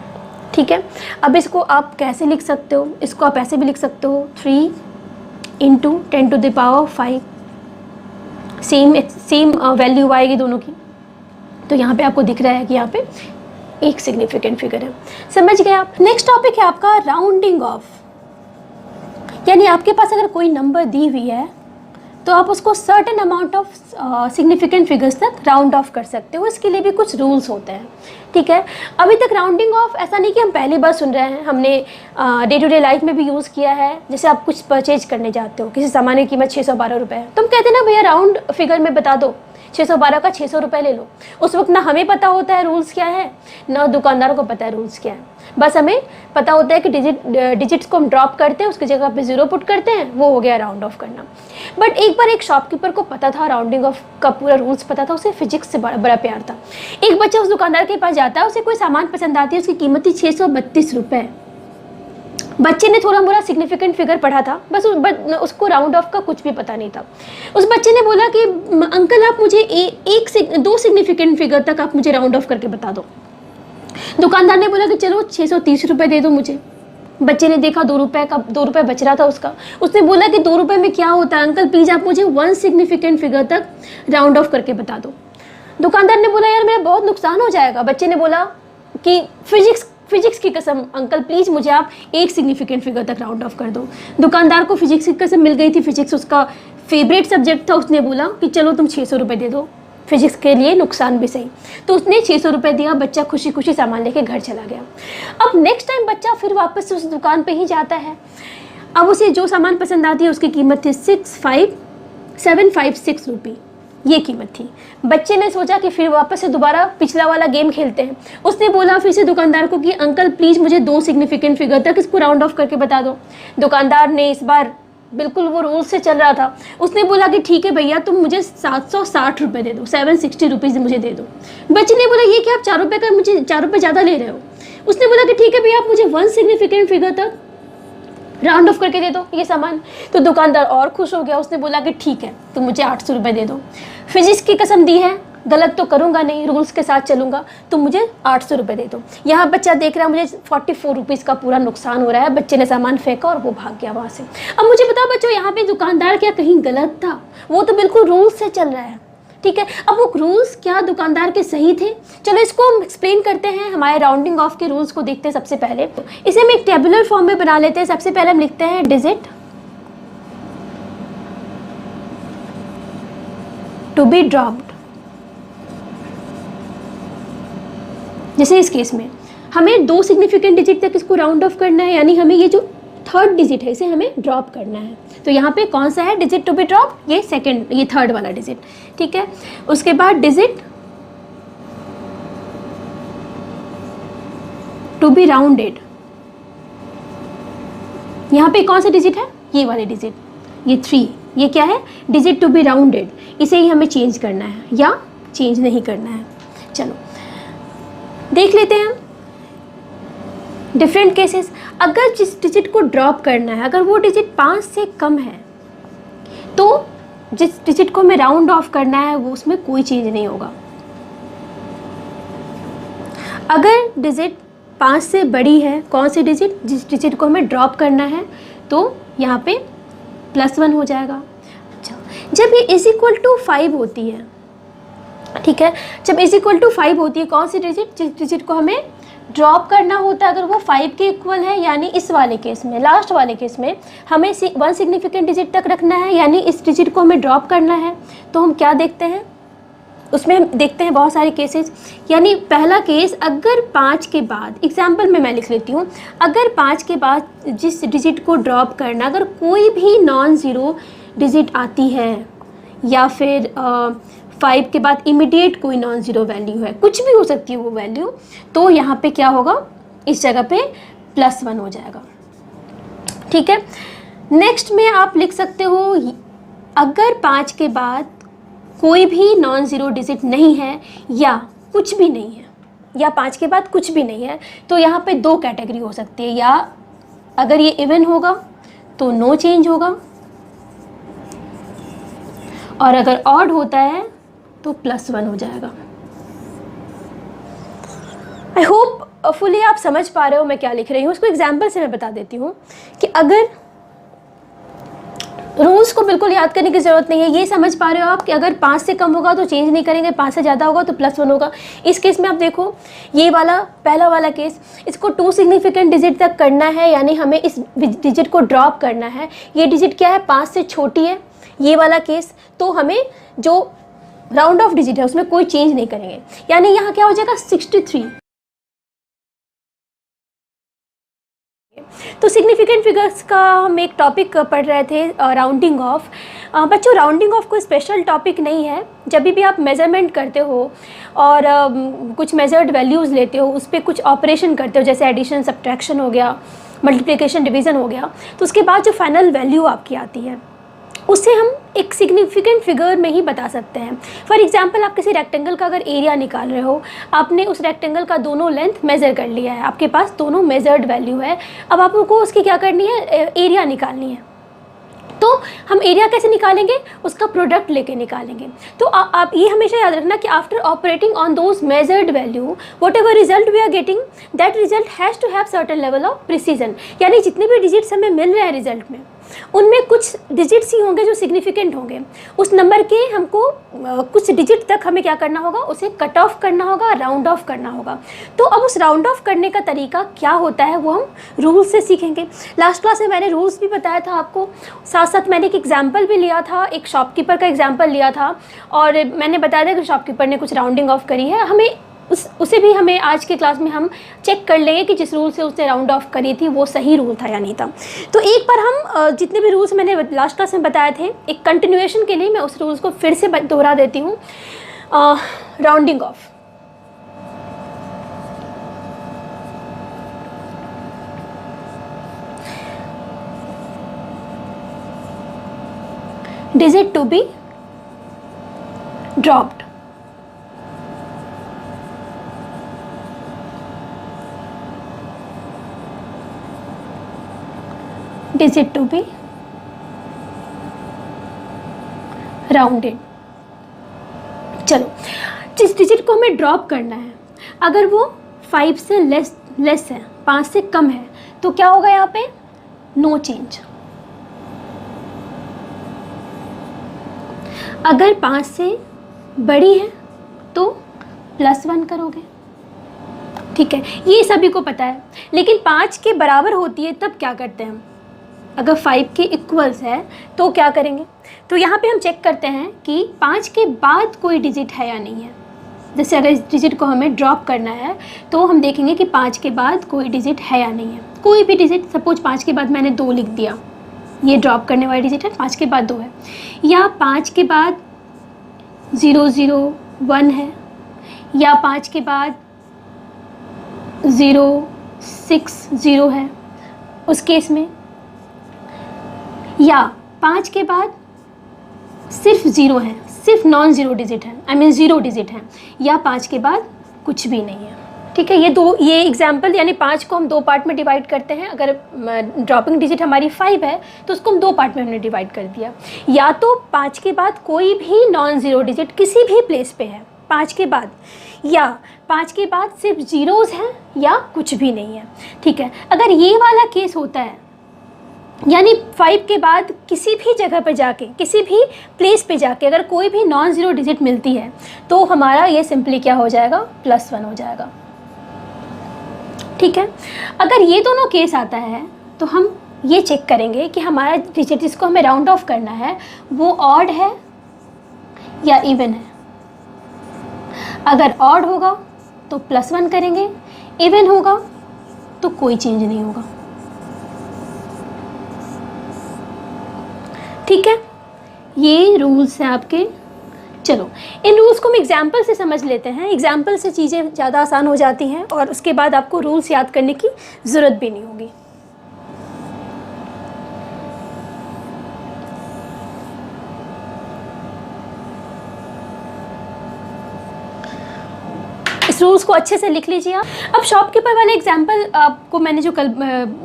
ठीक है, अब इसको आप कैसे लिख सकते हो, इसको आप ऐसे भी लिख सकते हो, 3 × 10⁵, सेम वैल्यू आएगी दोनों की। तो यहाँ पे आपको दिख रहा है कि यहाँ पे एक सिग्निफिकेंट फिगर है। समझ गए आप। नेक्स्ट टॉपिक है आपका राउंडिंग ऑफ, यानी आपके पास अगर कोई नंबर दी हुई है तो आप उसको certain amount of significant figures तक राउंड ऑफ कर सकते हो। इसके लिए भी कुछ रूल्स होते हैं। ठीक है, अभी तक राउंडिंग ऑफ ऐसा नहीं कि हम पहली बार सुन रहे हैं, हमने डे टू डे लाइफ में भी यूज़ किया है। जैसे आप कुछ परचेज करने जाते हो, किसी सामान की कीमत 612 रुपये है, तुम कहते ना भैया राउंड फिगर में बता दो, 612 का 600 रुपये ले लो। उस वक्त ना हमें पता होता है रूल्स क्या है, ना दुकानदारों को पता है रूल्स क्या है। बस हमें पता होता है कि डिजिट्स को हम ड्रॉप करते हैं, उसकी जगह पे 0 पुट करते हैं, वो हो गया राउंड ऑफ करना। बट एक बार एक शॉपकीपर को पता था, राउंडिंग ऑफ का पूरा रूल्स पता था, उसे फिजिक्स से बड़ा प्यार था। एक बच्चा उस दुकानदार के पास जाता है, उसे कोई सामान पसंद आती है, उसकी कीमत थी 632 रुपये। बच्चे ने थोड़ा मोड़ा सिग्निफिकेंट फिगर पढ़ा था, बस उसको राउंड ऑफ का कुछ भी पता नहीं था। उस बच्चे ने बोला कि अंकल आप मुझे 2 सिग्निफिकेंट फिगर तक आप मुझे राउंड ऑफ करके बता दो। दुकानदार ने बोला कि चलो 630 रुपये दे दो मुझे। बच्चे ने देखा 2 रुपये बच रहा था उसका। उसने बोला कि 2 रुपये में क्या होता है अंकल, प्लीज़ आप मुझे 1 सिग्निफिकेंट फिगर तक राउंड ऑफ करके बता दो। दुकानदार ने बोला यार मेरा बहुत नुकसान हो जाएगा। बच्चे ने बोला कि फिजिक्स की कसम अंकल प्लीज़ मुझे आप 1 सिग्निफिकेंट फिगर तक राउंड ऑफ कर दो। दुकानदार को फिजिक्स की कसम मिल गई थी, फिजिक्स उसका फेवरेट सब्जेक्ट था। उसने बोला कि चलो तुम 600 रुपये दे दो, फिजिक्स के लिए नुकसान भी सही। तो उसने 600 रुपये दिया, बच्चा खुशी खुशी सामान लेके घर चला गया। अब नेक्स्ट टाइम बच्चा फिर वापस से उस दुकान पे ही जाता है। अब उसे जो सामान पसंद आती है उसकी कीमत थी 756 रुपये, ये कीमत थी। बच्चे ने सोचा कि फिर वापस से दोबारा पिछला वाला गेम खेलते हैं। उसने बोला फिर से दुकानदार को कि अंकल प्लीज़ मुझे 2 सिग्निफिकेंट फिगर तक इसको राउंड ऑफ करके बता दो। दुकानदार ने इस बार बिल्कुल वो रूल से चल रहा था, उसने बोला कि ठीक है भैया तुम मुझे 760 रुपये दे दो, 760 रुपीज़ मुझे दे दो। बच्चे ने बोला ये क्या आप 4 रुपये का, मुझे 4 रुपये ज़्यादा ले रहे हो। उसने बोला कि ठीक है भैया आप मुझे 1 सिग्निफिकेंट फिगर तक राउंड ऑफ करके दे दो ये सामान। तो दुकानदार और खुश हो गया, उसने बोला कि ठीक है तुम मुझे 800 रुपये दे दो। फिजिक्स की कसम दी है, गलत तो करूँगा नहीं, रूल्स के साथ चलूँगा, तुम मुझे 800 रुपये दे दो। यहाँ बच्चा देख रहा है मुझे 44 रुपीज़ का पूरा नुकसान हो रहा है। बच्चे ने सामान फेंका और वो भाग गया वहाँ से। अब मुझे बताओ बच्चों यहाँ पे दुकानदार क्या कहीं गलत था? वो तो बिल्कुल रूल्स से चल रहा है। ठीक है, अब वो रूल्स क्या दुकानदार के सही थे? चलो इसको हम एक्सप्लेन करते हैं। हमारे राउंडिंग ऑफ के रूल्स को देखते हैं। सबसे पहले इसे हम एक टेबुलर फॉर्म में बना लेते हैं। सबसे पहले हम लिखते हैं डिजिट टू बी ड्रॉप्ड। जैसे इस केस में हमें 2 सिग्निफिकेंट डिजिट तक इसको राउंड ऑफ करना है, यानी हमें ये जो थर्ड डिजिट है इसे हमें ड्रॉप करना है। तो यहाँ पे कौन सा है डिजिट टू बी ड्रॉप? ये थर्ड वाला डिजिट, ठीक है। उसके बाद डिजिट टू बी राउंडेड, यहाँ पे कौन सा डिजिट है? ये वाले डिजिट, ये 3, ये क्या है? Digit to be rounded. इसे ही हमें चेंज करना है या चेंज नहीं करना है। चलो देख लेते हैं हम डिफरेंट केसेस। अगर जिस डिजिट को ड्रॉप करना है, अगर वो डिजिट 5 से कम है, तो जिस डिजिट को हमें राउंड ऑफ करना है वो उसमें कोई चेंज नहीं होगा। अगर डिजिट 5 से बड़ी है, कौन सी डिजिट? जिस डिजिट को हमें ड्रॉप करना है, तो यहाँ पे +1 हो जाएगा। अच्छा, जब ये =5 होती है, ठीक है, जब =5 होती है, कौन सी डिजिट? जिस डिजिट को हमें ड्रॉप करना होता है, अगर वो 5 के इक्वल है, यानी इस वाले केस में, लास्ट वाले केस में हमें 1 सिग्निफिकेंट डिजिट तक रखना है, यानी इस डिजिट को हमें ड्रॉप करना है। तो हम क्या देखते हैं उसमें? हम देखते हैं बहुत सारे केसेस। यानी पहला केस, अगर 5 के बाद, एग्जाम्पल में मैं लिख लेती हूँ, अगर 5 के बाद जिस डिजिट को ड्रॉप करना, अगर कोई भी नॉन ज़ीरो डिजिट आती है, या फिर 5 के बाद इमीडिएट कोई नॉन ज़ीरो वैल्यू है, कुछ भी हो सकती है वो वैल्यू, तो यहाँ पे क्या होगा? इस जगह पे +1 हो जाएगा, ठीक है। नेक्स्ट में आप लिख सकते हो, अगर 5 के बाद कोई भी नॉन ज़ीरो डिजिट नहीं है, या कुछ भी नहीं है, या 5 के बाद कुछ भी नहीं है, तो यहाँ पे 2 कैटेगरी हो सकती है। या अगर ये इवन होगा तो नो चेंज होगा, और अगर ऑड होता है तो +1 हो जाएगा। आई होप फुली आप समझ पा रहे हो मैं क्या लिख रही हूँ। उसको एग्जाम्पल से मैं बता देती हूँ कि अगर रूल्स को बिल्कुल याद करने की ज़रूरत नहीं है, ये समझ पा रहे हो आप कि अगर 5 से कम होगा तो चेंज नहीं करेंगे, 5 से ज़्यादा होगा तो +1 होगा। इस केस में आप देखो, ये वाला पहला वाला केस, इसको 2 सिग्निफिकेंट डिजिट तक करना है, यानी हमें इस डिजिट को ड्रॉप करना है। ये डिजिट क्या है? 5 से छोटी है, ये वाला केस। तो हमें जो राउंड ऑफ डिजिट है उसमें कोई चेंज नहीं करेंगे, यानी यहाँ क्या हो जाएगा? 63। तो सिग्निफिकेंट फिगर्स का हम एक टॉपिक पढ़ रहे थे, राउंडिंग ऑफ। बच्चों, राउंडिंग ऑफ कोई स्पेशल टॉपिक नहीं है। जब भी आप मेज़रमेंट करते हो और कुछ मेजर्ड वैल्यूज़ लेते हो, उस पर कुछ ऑपरेशन करते हो, जैसे एडिशन, सब्ट्रैक्शन हो गया, मल्टीप्लिकेशन, डिवीज़न हो गया, तो उसके बाद जो फाइनल वैल्यू आपकी आती है उसे हम एक सिग्निफिकेंट फिगर में ही बता सकते हैं। फॉर एग्जांपल, आप किसी रेक्टेंगल का अगर एरिया निकाल रहे हो, आपने उस रेक्टेंगल का दोनों लेंथ मेज़र कर लिया है, आपके पास दोनों मेजर्ड वैल्यू है। अब आपको उसकी क्या करनी है? एरिया निकालनी है। तो हम एरिया कैसे निकालेंगे? उसका प्रोडक्ट लेके निकालेंगे। तो आप ये हमेशा याद रखना कि after operating on those measured value, whatever result we are getting, that result has to have certain level of precision. यानी जितने भी डिजिट्स हमें मिल रहे हैं रिजल्ट में, उनमें कुछ डिजिट्स ही होंगे जो सिग्निफिकेंट होंगे। उस नंबर के हमको कुछ डिजिट तक हमें क्या करना होगा? उसे कट ऑफ करना होगा, राउंड ऑफ करना होगा। तो अब उस राउंड ऑफ करने का तरीका क्या होता है वो हम रूल्स से सीखेंगे। लास्ट क्लास में मैंने रूल्स भी बताया था आपको, साथ साथ मैंने एक एग्जाम्पल भी लिया था, एक शॉपकीपर का एग्जाम्पल लिया था, और मैंने बताया था कि शॉपकीपर ने कुछ राउंडिंग ऑफ करी है। हमें उसे भी हमें आज के क्लास में हम चेक कर लेंगे कि जिस रूल से उसने राउंड ऑफ करी थी वो सही रूल था या नहीं था। तो एक बार हम जितने भी रूल्स मैंने लास्ट क्लास में बताए थे, एक कंटिन्यूएशन के लिए मैं उस रूल्स को फिर से दोहरा देती हूँ। Rounding off, digit to be dropped, digit to be rounded. चलो, जिस डिजिट को हमें ड्रॉप करना है, अगर वो 5 से लेस है, 5 से कम है, तो क्या होगा यहाँ पे? No change. अगर 5 से बड़ी है तो +1 करोगे, ठीक है, ये सभी को पता है। लेकिन 5 के बराबर होती है तब क्या करते हैं हम? अगर 5 के इक्वल्स है तो क्या करेंगे? तो यहाँ पे हम चेक करते हैं कि 5 के बाद कोई डिजिट है या नहीं है। जैसे अगर इस डिजिट को हमें ड्रॉप करना है तो हम देखेंगे कि 5 के बाद कोई डिजिट है या नहीं है। कोई भी डिजिट, सपोज 5 के बाद मैंने 2 लिख दिया, ये ड्रॉप करने वाली डिजिट है, 5 के बाद 2 है, या 5 के बाद 0 0 1 है, या 5 के बाद 0 6 0 है उस केस में, या 5 के बाद सिर्फ 0 है, सिर्फ नॉन ज़ीरो डिजिट है, आई मीन 0 डिजिट है, या 5 के बाद कुछ भी नहीं है। ठीक है, ये एग्जाम्पल यानी 5 को हम 2 पार्ट में डिवाइड करते हैं। अगर ड्रॉपिंग डिजिट हमारी 5 है तो उसको हम 2 पार्ट में हमने डिवाइड कर दिया। या तो 5 के बाद कोई भी नॉन ज़ीरो डिजिट किसी भी प्लेस पे है 5 के बाद, या 5 के बाद सिर्फ ज़ीरोज़ हैं या कुछ भी नहीं है। ठीक है, अगर ये वाला केस होता है यानी 5 के बाद किसी भी जगह पे जाके, किसी भी प्लेस पे जाके अगर कोई भी नॉन ज़ीरो डिजिट मिलती है तो हमारा ये सिंपली क्या हो जाएगा? +1 हो जाएगा। ठीक है, अगर ये दोनों केस आता है तो हम ये चेक करेंगे कि हमारा डिजिट जिसको हमें राउंड ऑफ करना है वो ऑड है या इवन है। अगर ऑड होगा तो +1 करेंगे, इवन होगा तो कोई चेंज नहीं होगा। ठीक है, ये रूल्स हैं आपके। चलो इन रूल्स को हम एग्जाम्पल से समझ लेते हैं। एग्जाम्पल से चीज़ें ज़्यादा आसान हो जाती हैं और उसके बाद आपको रूल्स याद करने की ज़रूरत भी नहीं होगी। इस रूल्स को अच्छे से लिख लीजिए आप। अब शॉपकीपर वाला एग्जाम्पल आपको मैंने जो कल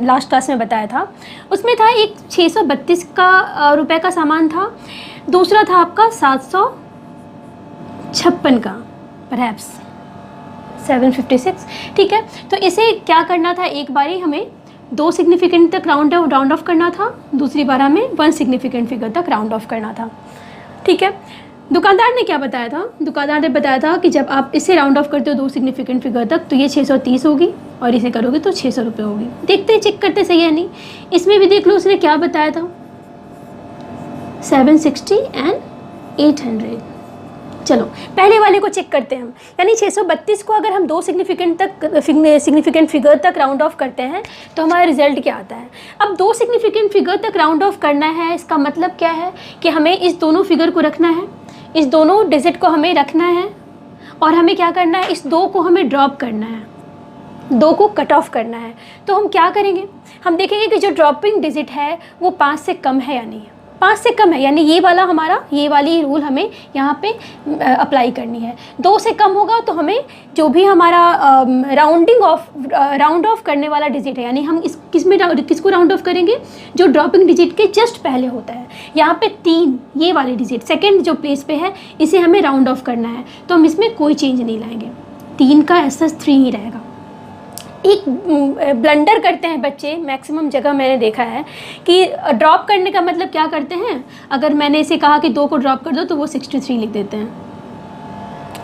लास्ट क्लास में बताया था उसमें था एक 632 का रुपए का सामान था, दूसरा था आपका 756 का, परहैप्स 756। ठीक है, तो इसे क्या करना था, एक बारी हमें 2 सिग्निफिकेंट तक राउंड ऑफ करना था, दूसरी बार हमें 1 सिग्निफिकेंट फिगर तक राउंड ऑफ करना था। ठीक है, दुकानदार ने क्या बताया था? दुकानदार ने बताया था कि जब आप इसे राउंड ऑफ करते हो 2 सिग्निफिकेंट फिगर तक तो ये 630 होगी और इसे करोगे तो 600 रुपये होगी। देखते हैं, चेक करते सही है नहीं। इसमें भी देख लो उसने क्या बताया था, 760 एंड 800। चलो पहले वाले को चेक करते हैं हम, यानी 632 को अगर हम 2 सिग्निफिकेंट फिगर तक राउंड ऑफ करते हैं तो हमारा रिजल्ट क्या आता है। अब 2 सिग्निफिकेंट फिगर तक राउंड ऑफ करना है, इसका मतलब क्या है कि हमें इस दोनों फिगर को रखना है, इस दोनों डिजिट को हमें रखना है और हमें क्या करना है, इस 2 को हमें ड्रॉप करना है, 2 को कट ऑफ करना है। तो हम क्या करेंगे, हम देखेंगे कि जो ड्रॉपिंग डिजिट है वो 5 से कम है या नहीं है। 5 से कम है यानी ये वाली रूल हमें यहाँ पे अप्लाई करनी है। 2 से कम होगा तो हमें जो भी हमारा राउंड ऑफ करने वाला डिजिट है, यानी हम किसको राउंड ऑफ करेंगे, जो ड्रॉपिंग डिजिट के जस्ट पहले होता है। यहाँ पे 3 ये वाले डिजिट सेकंड जो प्लेस पे है इसे हमें राउंड ऑफ करना है, तो हम इसमें कोई चेंज नहीं लाएंगे, 3 का ऐसा 3 ही रहेगा। एक ब्लंडर करते हैं बच्चे, मैक्सिमम जगह मैंने देखा है कि ड्रॉप करने का मतलब क्या करते हैं, अगर मैंने इसे कहा कि 2 को ड्रॉप कर दो तो वो 63 लिख देते हैं।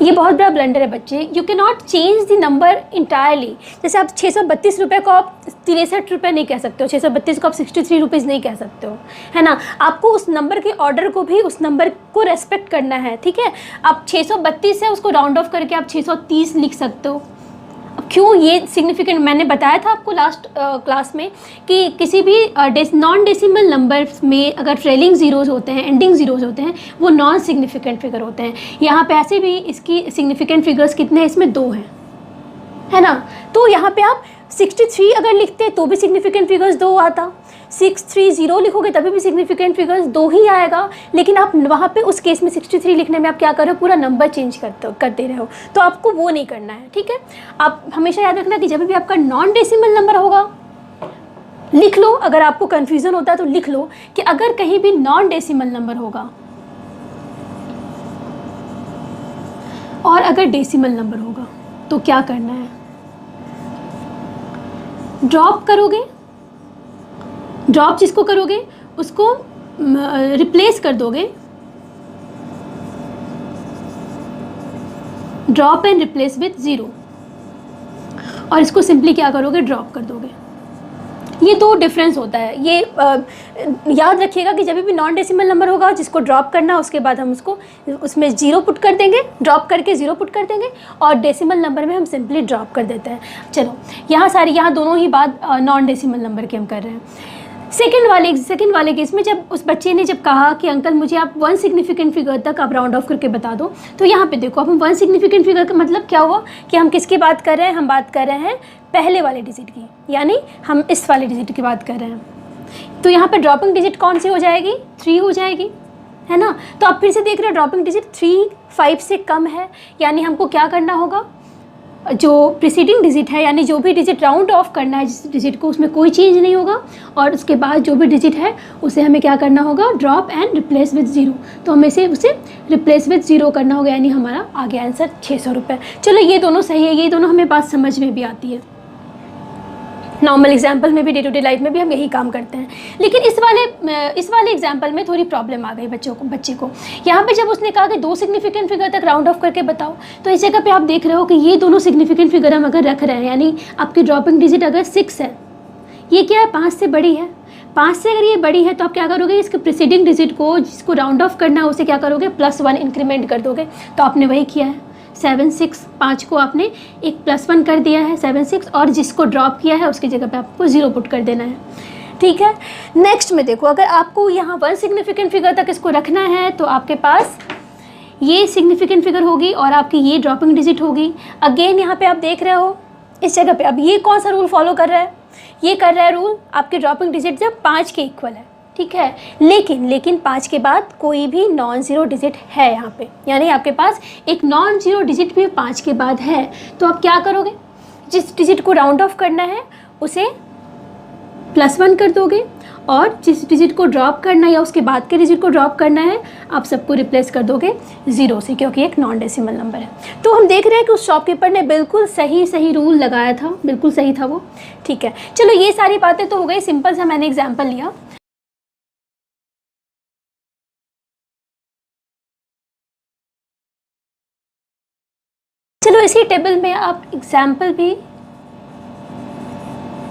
ये बहुत बड़ा ब्लंडर है बच्चे। You can not change the number entirely. जैसे आप 632 रुपये को आप 63 रुपये नहीं कह सकते हो, 632 को आप 63 रुपीज़ नहीं कह सकते हो, है ना। आपको उस नंबर के ऑर्डर को भी, उस नंबर को रेस्पेक्ट करना है। ठीक है, आप 632 से उसको राउंड ऑफ करके आप 630 लिख सकते हो। अब क्यों ये सिग्निफिकेंट, मैंने बताया था आपको लास्ट क्लास में कि किसी भी नॉन डेसिमल नंबर में अगर ट्रेलिंग ज़ीरोज़ होते हैं, एंडिंग ज़ीरोज़ होते हैं, वो नॉन सिग्निफिकेंट फिगर होते हैं। यहाँ पे ऐसे भी इसकी सिग्निफिकेंट फिगर्स कितने हैं, इसमें 2 हैं, है ना। तो यहाँ पे आप 63 अगर लिखते तो भी सिग्निफिकेंट फिगर्स 2 आता, 630 लिखोगे तभी भी सिग्निफिकेंट फिगर्स 2 ही आएगा। लेकिन आप वहाँ पे उस केस में 63 लिखने में आप क्या कर रहे हो, पूरा नंबर चेंज करते रहे हो, तो आपको वो नहीं करना है। ठीक है, आप हमेशा याद रखना कि जब भी आपका नॉन डेसिमल नंबर होगा, लिख लो, अगर आपको कन्फ्यूज़न होता है तो लिख लो कि अगर कहीं भी नॉन डेसिमल नंबर होगा और अगर डेसिमल नंबर होगा तो क्या करना है, ड्रॉप करोगे, ड्रॉप जिसको करोगे उसको रिप्लेस कर दोगे, ड्रॉप एंड रिप्लेस विथ 0, और इसको सिंपली क्या करोगे, ड्रॉप कर दोगे। ये दो डिफरेंस होता है। ये याद रखिएगा कि जब भी नॉन डेसिमल नंबर होगा जिसको ड्रॉप करना, उसके बाद हम उसको उसमें ज़ीरो पुट कर देंगे, ड्रॉप करके ज़ीरो पुट कर देंगे, और डेसिमल नंबर में हम सिंपली ड्रॉप कर देते हैं। चलो यहाँ दोनों ही बात नॉन डेसिमल नंबर की हम कर रहे हैं। सेकंड वाले केस में जब उस बच्चे ने जब कहा कि अंकल मुझे आप वन सिग्निफिकेंट फिगर तक आप राउंड ऑफ करके बता दो, तो यहाँ पे देखो अब हम वन सिग्निफिकेंट फिगर का मतलब क्या हुआ कि हम किसकी बात कर रहे हैं, हम बात कर रहे हैं पहले वाले डिजिट की, यानी हम इस वाले डिजिट की बात कर रहे हैं। तो यहाँ पे ड्रॉपिंग डिजिट कौन सी हो जाएगी, 3 हो जाएगी, है ना। तो आप फिर से देख रहे हैं ड्रॉपिंग डिजिट 3 5 से कम है, यानी हमको क्या करना होगा, जो प्रीसीडिंग डिजिट है यानी जो भी डिजिट राउंड ऑफ करना है जिस डिजिट को, उसमें कोई चेंज नहीं होगा, और उसके बाद जो भी डिजिट है उसे हमें क्या करना होगा, drop and replace with zero. तो हमें उसे रिप्लेस विद ज़ीरो करना होगा, यानी हमारा आ गया आंसर 600 रुपये। चलो ये दोनों सही है, ये दोनों हमें बात समझ में भी आती है। नॉर्मल एग्जाम्पल में भी, डे टू डे लाइफ में भी हम यही काम करते हैं। लेकिन इस वाले एग्जाम्पल में थोड़ी प्रॉब्लम आ गई बच्चे को। यहाँ पे जब उसने कहा कि 2 सिग्निफिकेंट फिगर तक राउंड ऑफ करके बताओ, तो इस जगह पे आप देख रहे हो कि ये दोनों सिग्निफिकेंट फिगर हम अगर रख रहे हैं, यानी आपकी ड्रॉपिंग डिजिट अगर 6 है, ये क्या है 5 से बड़ी है, 5 से अगर ये बड़ी है तो आप क्या करोगे, इसके प्रीसीडिंग डिजिट को जिसको राउंड ऑफ करना है उसे क्या करोगे, +1 इंक्रीमेंट कर दोगे। तो आपने वही किया है, 7 6 5 को आपने एक +1 कर दिया है 7 6, और जिसको ड्रॉप किया है उसकी जगह पे आपको 0 पुट कर देना है। ठीक है, नेक्स्ट में देखो, अगर आपको यहाँ 1 सिग्निफिकेंट फिगर तक इसको रखना है तो आपके पास ये सिग्निफिकेंट फिगर होगी और आपकी ये ड्रॉपिंग डिजिट होगी। अगेन यहाँ पे आप देख रहे हो इस जगह पे, अब ये कौन सा रूल फॉलो कर रहा है, ये कर रहा है रूल आपकी ड्रॉपिंग डिजिट जब 5 के इक्वल है, ठीक है। लेकिन 5 के बाद कोई भी नॉन ज़ीरो डिजिट है यहाँ पे, यानी आपके पास एक नॉन ज़ीरो डिजिट भी 5 के बाद है। तो आप क्या करोगे, जिस डिजिट को राउंड ऑफ करना है उसे +1 कर दोगे, और जिस डिजिट को ड्रॉप करना है या उसके बाद के डिजिट को ड्रॉप करना है आप सबको रिप्लेस कर दोगे 0 से, क्योंकि एक नॉन डेसिमल नंबर है। तो हम देख रहे हैं कि उस शॉपकीपर ने बिल्कुल सही रूल लगाया था, बिल्कुल सही था वो। ठीक है, चलो ये सारी बातें तो हो गई, सिंपल सा मैंने एग्जाम्पल लिया। चलो इसी टेबल में आप एग्जाम्पल भी,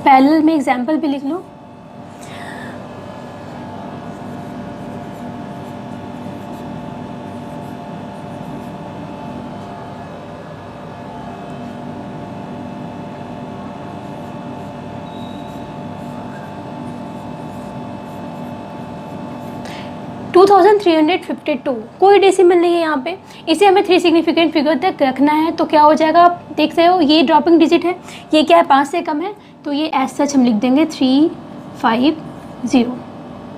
पैरेलल में एग्जाम्पल भी लिख लो। टू 2352 कोई डेसिमल नहीं है यहाँ पे, इसे हमें 3 सिग्निफिकेंट फिगर तक रखना है। तो क्या हो जाएगा, आप देख रहे हो ये ड्रॉपिंग डिजिट है, ये क्या है 5 से कम है, तो ये एज सच हम लिख देंगे 350।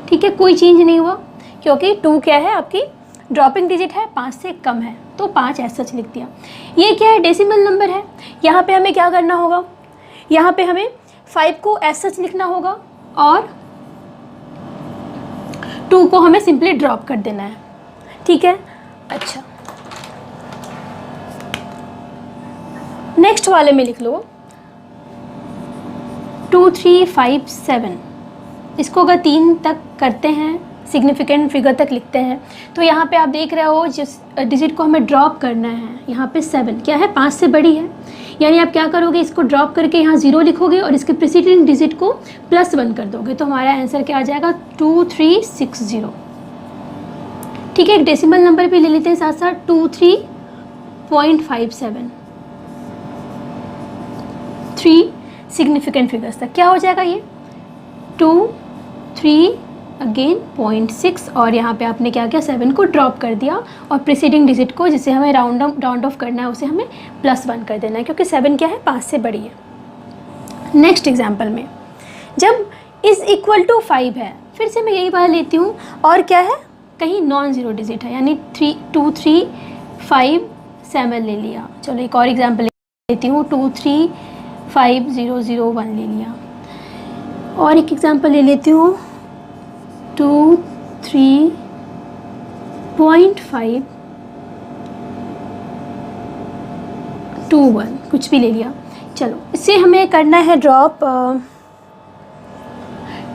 ठीक है, कोई चेंज नहीं हुआ क्योंकि 2 क्या है आपकी ड्रॉपिंग डिजिट है, 5 से कम है, तो 5 एज सच लिख दिया। ये क्या है, डेसिमल नंबर है, यहाँ पे हमें क्या करना होगा, यहाँ पे हमें 5 को एज सच लिखना होगा और 2 को हमें सिंपली ड्रॉप कर देना है। ठीक है, अच्छा नेक्स्ट वाले में लिख लो 2357। इसको अगर 3 तक करते हैं, सिग्निफिकेंट फिगर तक लिखते हैं, तो यहाँ पे आप देख रहे हो जिस डिजिट को हमें ड्रॉप करना है, यहाँ पे 7 क्या है 5 से बड़ी है, यानी आप क्या करोगे, इसको ड्रॉप करके यहाँ 0 लिखोगे और इसके प्रीसीडिंग डिजिट को +1 कर दोगे, तो हमारा आंसर क्या आ जाएगा 2360। ठीक है, एक डेसिमल नंबर भी ले लेते हैं साथ साथ 23.57, 3 सिग्निफिकेंट फिगर्स तक क्या हो जाएगा, ये 2 3 अगेन 0.6, और यहाँ पे आपने क्या किया 7 को ड्रॉप कर दिया और प्रीसीडिंग डिजिट को जिसे हमें राउंड ऑफ करना है उसे हमें +1 कर देना है, क्योंकि 7 क्या है 5 से बड़ी है। नेक्स्ट एग्जाम्पल में जब इज इक्वल टू 5 है, फिर से मैं यही वाला लेती हूँ, और क्या है कहीं नॉन ज़ीरो डिजिट है, यानी 2357 ले लिया। चलो एक और एग्जाम्पल लेती हूँ, 235001 ले लिया, और एक एग्जाम्पल ले लेती हूँ 23.521, कुछ भी ले लिया। चलो इससे हमें करना है ड्रॉप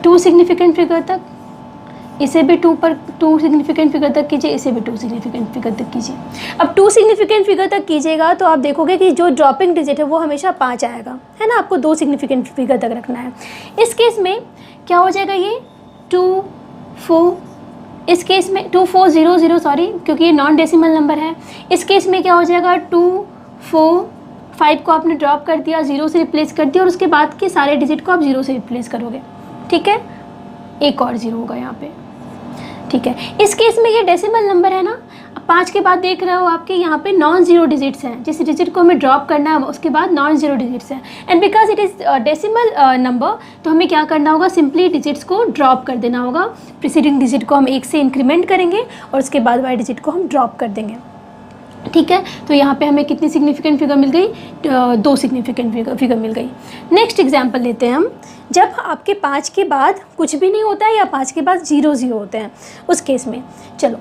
2 सिग्निफिकेंट फिगर तक, इसे भी 2 सिग्निफिकेंट फिगर तक कीजिए, इसे भी 2 सिग्निफिकेंट फिगर तक कीजिए। अब 2 सिग्निफिकेंट फिगर तक कीजिएगा तो आप देखोगे कि जो ड्रॉपिंग डिजिट है वो हमेशा 5 आएगा, है ना। आपको 2 सिग्निफिकेंट फिगर तक रखना है। इस केस में क्या हो जाएगा, ये 2 4, इस केस में 2 4 0 0 सॉरी, क्योंकि ये नॉन डेसिमल नंबर है। इस केस में क्या हो जाएगा, 2 4 5 को आपने ड्रॉप कर दिया, 0 से रिप्लेस कर दिया और उसके बाद के सारे डिजिट को आप 0 से रिप्लेस करोगे, ठीक है। एक और 0 होगा यहाँ पे, ठीक है। इस केस में ये डेसिमल नंबर है ना, 5 के बाद देख रहे हो आपके यहाँ पे नॉन जीरो डिजिट्स हैं, जिस डिजिट को हमें ड्रॉप करना है उसके बाद नॉन जीरो डिजिट्स हैं। And because it is decimal number तो हमें क्या करना होगा, सिंपली डिजिट्स को ड्रॉप कर देना होगा। प्रीसीडिंग डिजिट को हम 1 से इंक्रीमेंट करेंगे और उसके बाद वाले डिजिट को हम ड्रॉप कर देंगे, ठीक है। तो यहाँ पे हमें कितनी सिग्निफिकेंट फिगर मिल गई, 2 सिग्निफिकेंट फिगर मिल गई। नेक्स्ट एग्जांपल लेते हैं हम, जब आपके 5 के बाद कुछ भी नहीं होता है या 5 के बाद 0 0 होते हैं, उस केस में चलो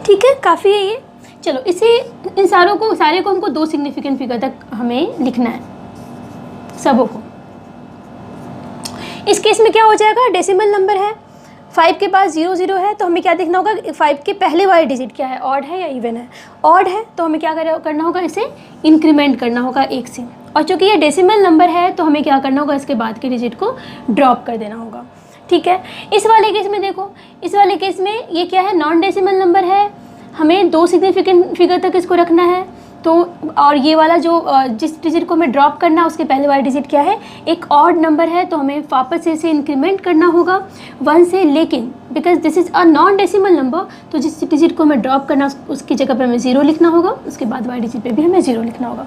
ठीक है, काफ़ी है ये। चलो इसे इन सारे को हमको 2 सिग्निफिकेंट फिगर तक हमें लिखना है, सबों को। इस केस में क्या हो जाएगा, डेसिमल नंबर है, 5 के पास 0 0 है, तो हमें क्या देखना होगा, 5 के पहले वाले डिजिट क्या है, ऑड है या इवन है। ऑड है तो हमें क्या करना होगा, इसे इंक्रीमेंट करना होगा 1 से, और चूँकि ये डेसिमल नंबर है तो हमें क्या करना होगा, इसके बाद के डिजिट को ड्रॉप कर देना होगा, ठीक है। इस वाले केस में देखो, इस वाले केस में ये क्या है, नॉन डेसिमल नंबर है, हमें 2 सिग्निफिकेंट फिगर तक इसको रखना है। तो और ये वाला जो जिस डिजिट को हमें ड्रॉप करना है उसके पहले वाला डिजिट क्या है, एक ऑड नंबर है, तो हमें वापस से इसे इंक्रीमेंट करना होगा 1 से। लेकिन because this is a non decimal number तो जिस डिजिट को हमें ड्रॉप करना उसकी जगह पर हमें 0 लिखना होगा, उसके बाद वाले डिजिट पे भी हमें 0 लिखना होगा।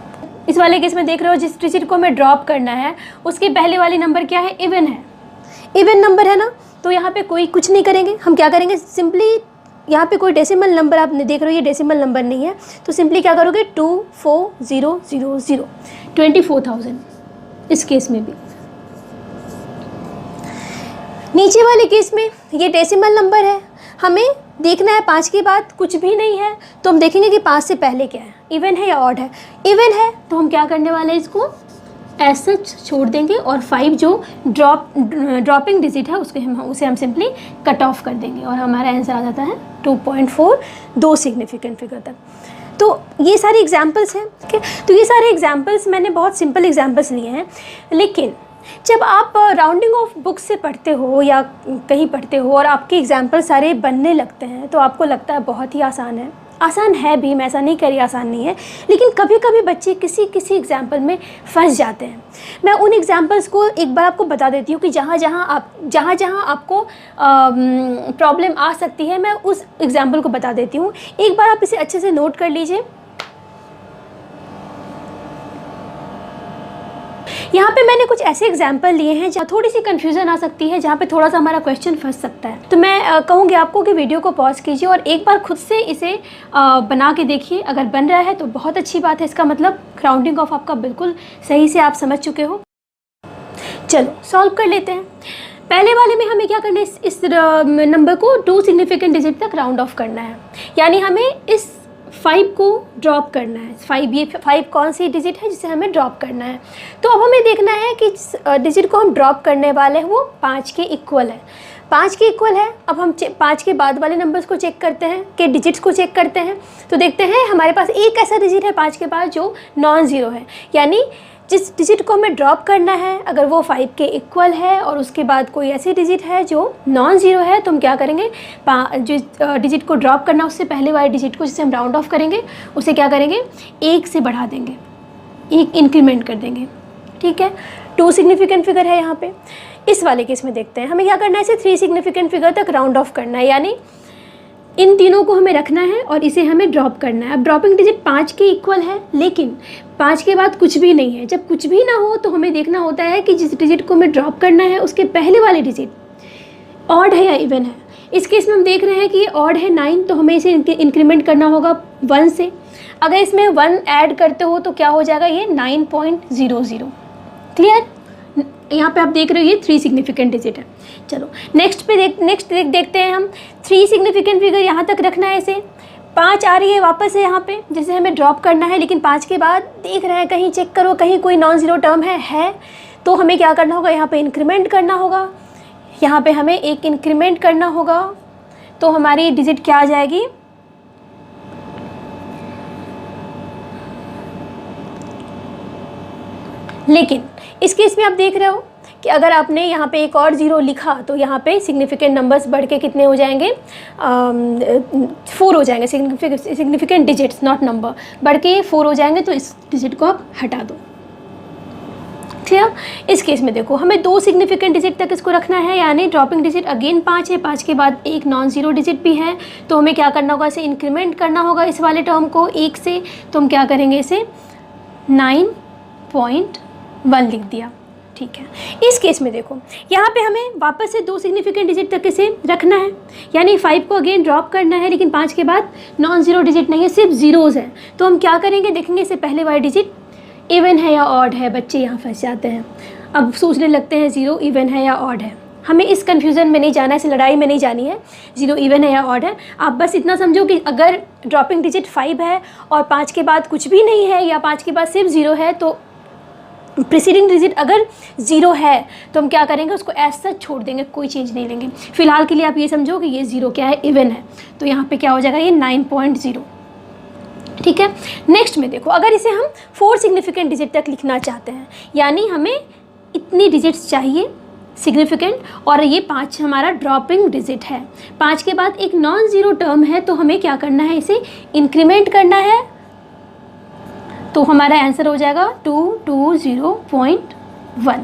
इस वाले केस में देख रहे हो, जिस डिजिट को हमें ड्रॉप करना है उसके पहले वाले नंबर क्या है, इवन है, इवन नंबर है ना। तो यहाँ पे कोई कुछ नहीं करेंगे, हम क्या करेंगे, सिंपली यहाँ पे कोई डेसिमल नंबर आप देख रहे हो, ये डेसिमल नंबर नहीं है, तो सिंपली क्या करोगे, 2 4 0 0 0, 24,000 इस केस में भी। नीचे वाले केस में ये डेसिमल नंबर है, हमें देखना है 5 के बाद कुछ भी नहीं है, तो हम देखेंगे कि 5 से पहले क्या है, इवन है या ऑड है। इवन है तो हम क्या करने वाले हैं, इसको एज सच छोड़ देंगे और 5 जो ड्रॉपिंग डिजिट है उसे हम सिंपली कट ऑफ कर देंगे और हमारा आंसर आ जाता है 2.4, 2 सिग्निफिकेंट फिगर तक। तो ये सारे एग्जांपल्स हैं, ठीक है। तो ये सारे एग्जांपल्स मैंने बहुत सिंपल एग्जांपल्स लिए हैं, लेकिन जब आप राउंडिंग ऑफ बुक्स से पढ़ते हो या कहीं पढ़ते हो और आपके एग्जांपल सारे बनने लगते हैं तो आपको लगता है बहुत ही आसान है। आसान है भी, मैं ऐसा नहीं कह रही आसान नहीं है, लेकिन कभी कभी बच्चे किसी एग्जाम्पल में फंस जाते हैं। मैं उन एग्जाम्पल्स को एक बार आपको बता देती हूँ कि जहाँ जहाँ आपको प्रॉब्लम आ सकती है, मैं उस एग्जाम्पल को बता देती हूँ। एक बार आप इसे अच्छे से नोट कर लीजिए। यहाँ पे मैंने कुछ ऐसे एग्जाम्पल लिए हैं जहाँ थोड़ी सी कन्फ्यूज़न आ सकती है, जहाँ पे थोड़ा सा हमारा क्वेश्चन फंस सकता है। तो मैं कहूँगी आपको कि वीडियो को पॉज कीजिए और एक बार खुद से इसे बना के देखिए। अगर बन रहा है तो बहुत अच्छी बात है, इसका मतलब राउंडिंग ऑफ आपका बिल्कुल सही से आप समझ चुके हो। चलो सॉल्व कर लेते हैं। पहले वाले में हमें क्या करना है, इस नंबर को 2 सिग्निफिकेंट डिजिट तक राउंड ऑफ करना है, यानी हमें इस 5 को ड्रॉप करना है। 5 कौन सी डिजिट है जिसे हमें ड्रॉप करना है। तो अब हमें देखना है कि जिस डिजिट को हम ड्रॉप करने वाले हैं वो 5 के इक्वल है। 5 के इक्वल है। अब हम 5 के बाद वाले नंबर्स को चेक करते हैं, के डिजिट्स को चेक करते हैं। तो देखते हैं हमारे पास एक ऐसा डिजिट है 5 के बाद जो नॉन ज़ीरो है, यानी जिस डिजिट को हमें ड्रॉप करना है अगर वो 5 के इक्वल है और उसके बाद कोई ऐसी डिजिट है जो नॉन ज़ीरो है, तो हम क्या करेंगे, जिस डिजिट को ड्रॉप करना उससे पहले वाले डिजिट को जिसे हम राउंड ऑफ करेंगे उसे क्या करेंगे, 1 से बढ़ा देंगे, 1 इंक्रीमेंट कर देंगे। ठीक है, 2 सिग्निफिकेंट फिगर है यहाँ पे। इस वाले केस में देखते हैं हमें क्या करना है, इसे 3 सिग्निफिकेंट फिगर तक राउंड ऑफ करना है, यानी इन तीनों को हमें रखना है और इसे हमें ड्रॉप करना है। अब ड्रॉपिंग डिजिट 5 के इक्वल है, लेकिन 5 के बाद कुछ भी नहीं है। जब कुछ भी ना हो तो हमें देखना होता है कि जिस डिजिट को हमें ड्रॉप करना है उसके पहले वाले डिजिट ऑड है या इवन है। इस केस में हम देख रहे हैं कि ये ऑड है 9, तो हमें इसे इंक्रीमेंट करना होगा 1 से। अगर इसमें 1 ऐड करते हो तो क्या हो जाएगा, ये 9.00। क्लियर? यहाँ पे आप देख रहे हो ये 3 सिग्निफिकेंट डिजिट है। चलो नेक्स्ट देखते हैं हम। 3 सिग्निफिकेंट फिगर यहाँ तक रखना है इसे। 5 आ रही है वापस से यहाँ पे, जिसे हमें ड्रॉप करना है, लेकिन 5 के बाद देख रहे हैं कहीं चेक करो कहीं कोई नॉन ज़ीरो टर्म है तो हमें क्या करना होगा, यहाँ पे इंक्रीमेंट करना होगा। यहाँ पे हमें एक इंक्रीमेंट करना होगा, तो हमारी डिजिट क्या आ जाएगी, लेकिन इस केस में आप देख रहे हो कि अगर आपने यहाँ पे एक और 0 लिखा तो यहाँ पे सिग्निफिकेंट नंबर्स बढ़ के कितने हो जाएंगे, 4 हो जाएंगे। सिग्निफिकेंट डिजिट्स नॉट नंबर बढ़ के 4 हो जाएंगे, तो इस डिजिट को आप हटा दो। क्लियर? इस केस में देखो हमें 2 सिग्निफिकेंट डिजिट तक इसको रखना है, यानी ड्रॉपिंग डिजिट अगेन 5 है, 5 के बाद एक नॉन ज़ीरो डिजिट भी है, तो हमें क्या करना होगा, इसे इंक्रीमेंट करना होगा इस वाले टर्म को 1 से। तो हम क्या करेंगे, इसे 9.1 लिख दिया। ठीक है, इस केस में देखो यहाँ पे हमें वापस से 2 सिग्निफिकेंट डिजिट तक इसे रखना है, यानी 5 को अगेन ड्रॉप करना है, लेकिन 5 के बाद नॉन ज़ीरो डिजिट नहीं है, सिर्फ ज़ीरोज़ है। तो हम क्या करेंगे, देखेंगे इसे पहले वाले डिजिट इवन है या ऑड है। बच्चे यहाँ फंस जाते हैं, अब सोचने लगते हैं ज़ीरो इवन है या ऑड है। हमें इस कन्फ्यूज़न में नहीं जाना है, इस लड़ाई में नहीं जानी है, ज़ीरो इवन है या ऑड है। आप बस इतना समझो कि अगर ड्रॉपिंग डिजिट 5 है और 5 के बाद कुछ भी नहीं है, या 5 के बाद सिर्फ ज़ीरो है, तो प्रीसीडिंग डिजिट अगर 0 है तो हम क्या करेंगे, उसको ऐसा सच छोड़ देंगे, कोई चेंज नहीं लेंगे। फिलहाल के लिए आप ये समझो कि ये 0 क्या है, इवन है, तो यहाँ पे क्या हो जाएगा, ये 9.0। ठीक है, नेक्स्ट में देखो अगर इसे हम 4 सिग्निफिकेंट डिजिट तक लिखना चाहते हैं, यानी हमें इतनी डिजिट्स चाहिए सिग्निफिकेंट, और ये 5 हमारा ड्रॉपिंग डिजिट है। 5 के बाद एक नॉन ज़ीरो टर्म है, तो हमें क्या करना है, इसे इंक्रीमेंट करना है, तो हमारा आंसर हो जाएगा 220.1।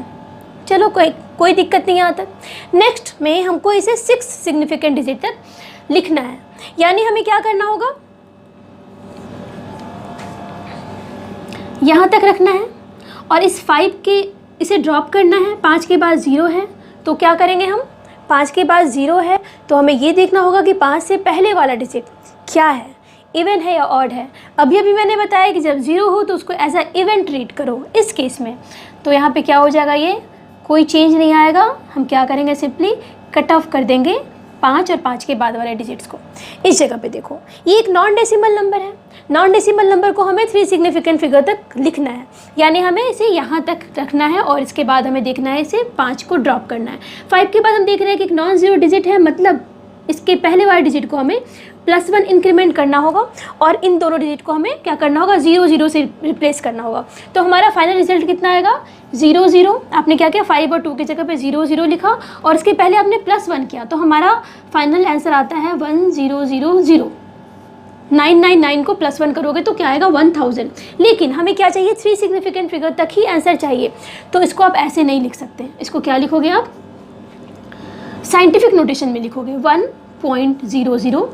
चलो कोई दिक्कत नहीं यहाँ तक। नेक्स्ट में हमको इसे 6 सिग्निफिकेंट डिजिट तक लिखना है, यानी हमें क्या करना होगा, यहाँ तक रखना है और इस 5 के इसे ड्रॉप करना है। 5 के बाद 0 है, तो क्या करेंगे हम, 5 के बाद 0 है तो हमें ये देखना होगा कि 5 से पहले वाला डिजिट क्या है, इवन है या ऑड है। अभी मैंने बताया कि जब 0 हो तो उसको एज अ इवन ट्रीट करो। इस केस में तो यहाँ पे क्या हो जाएगा, ये कोई चेंज नहीं आएगा। हम क्या करेंगे, सिंपली कट ऑफ कर देंगे 5 और 5 के बाद वाले डिजिट्स को। इस जगह पे देखो ये एक नॉन डेसिमल नंबर है, नॉन डेसिमल नंबर को हमें 3 सिग्निफिकेंट फिगर तक लिखना है, यानी हमें इसे यहाँ तक रखना है और इसके बाद हमें देखना है इसे 5 को ड्रॉप करना है। 5 के बाद हम देख रहे हैं कि एक नॉन ज़ीरो डिजिट है, मतलब इसके पहले वाले डिजिट को हमें +1 इंक्रीमेंट करना होगा और इन दोनों डिजिट को हमें क्या करना होगा, 0 0 से रिप्लेस करना होगा। तो हमारा फाइनल रिजल्ट कितना आएगा, 0 0। आपने क्या किया, 5 और 2 की जगह पे 0 0 लिखा और इसके पहले आपने +1 किया, तो हमारा फाइनल आंसर आता है 1000। 999 को +1 करोगे तो क्या आएगा, 1000। लेकिन हमें क्या चाहिए, 3 सिग्निफिकेंट फिगर तक ही आंसर चाहिए, तो इसको आप ऐसे नहीं लिख सकते। इसको क्या लिखोगे आप, साइंटिफिक नोटेशन में लिखोगे 1.00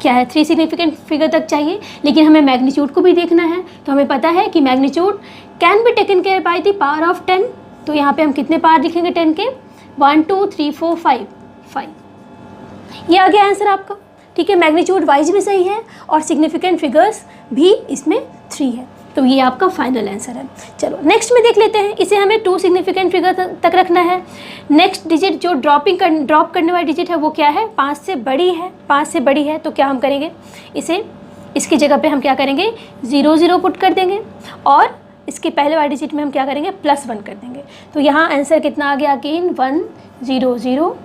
क्या है, 3 सिग्निफिकेंट फिगर तक चाहिए, लेकिन हमें मैग्नीट्यूड को भी देखना है। तो हमें पता है कि magnitude can be taken care by the power of 10। तो यहाँ पे हम कितने पावर लिखेंगे 10 के, 1 2 3 4 5 5। ये आ गया आंसर आपका। ठीक है, मैग्नीट्यूड वाइज भी सही है और सिग्निफिकेंट फिगर्स भी इसमें 3 है, तो ये आपका फाइनल आंसर है। चलो नेक्स्ट में देख लेते हैं, इसे हमें 2 सिग्निफिकेंट फिगर तक रखना है। नेक्स्ट डिजिट जो ड्रॉप करने वाली डिजिट है वो क्या है, 5 से बड़ी है। 5 से बड़ी है तो क्या हम करेंगे, इसे इसकी जगह पे हम क्या करेंगे, 0 0 पुट कर देंगे और इसके पहले वाले डिजिट में हम क्या करेंगे, +1 कर देंगे। तो यहाँ आंसर कितना आ गया, अगेन 10000।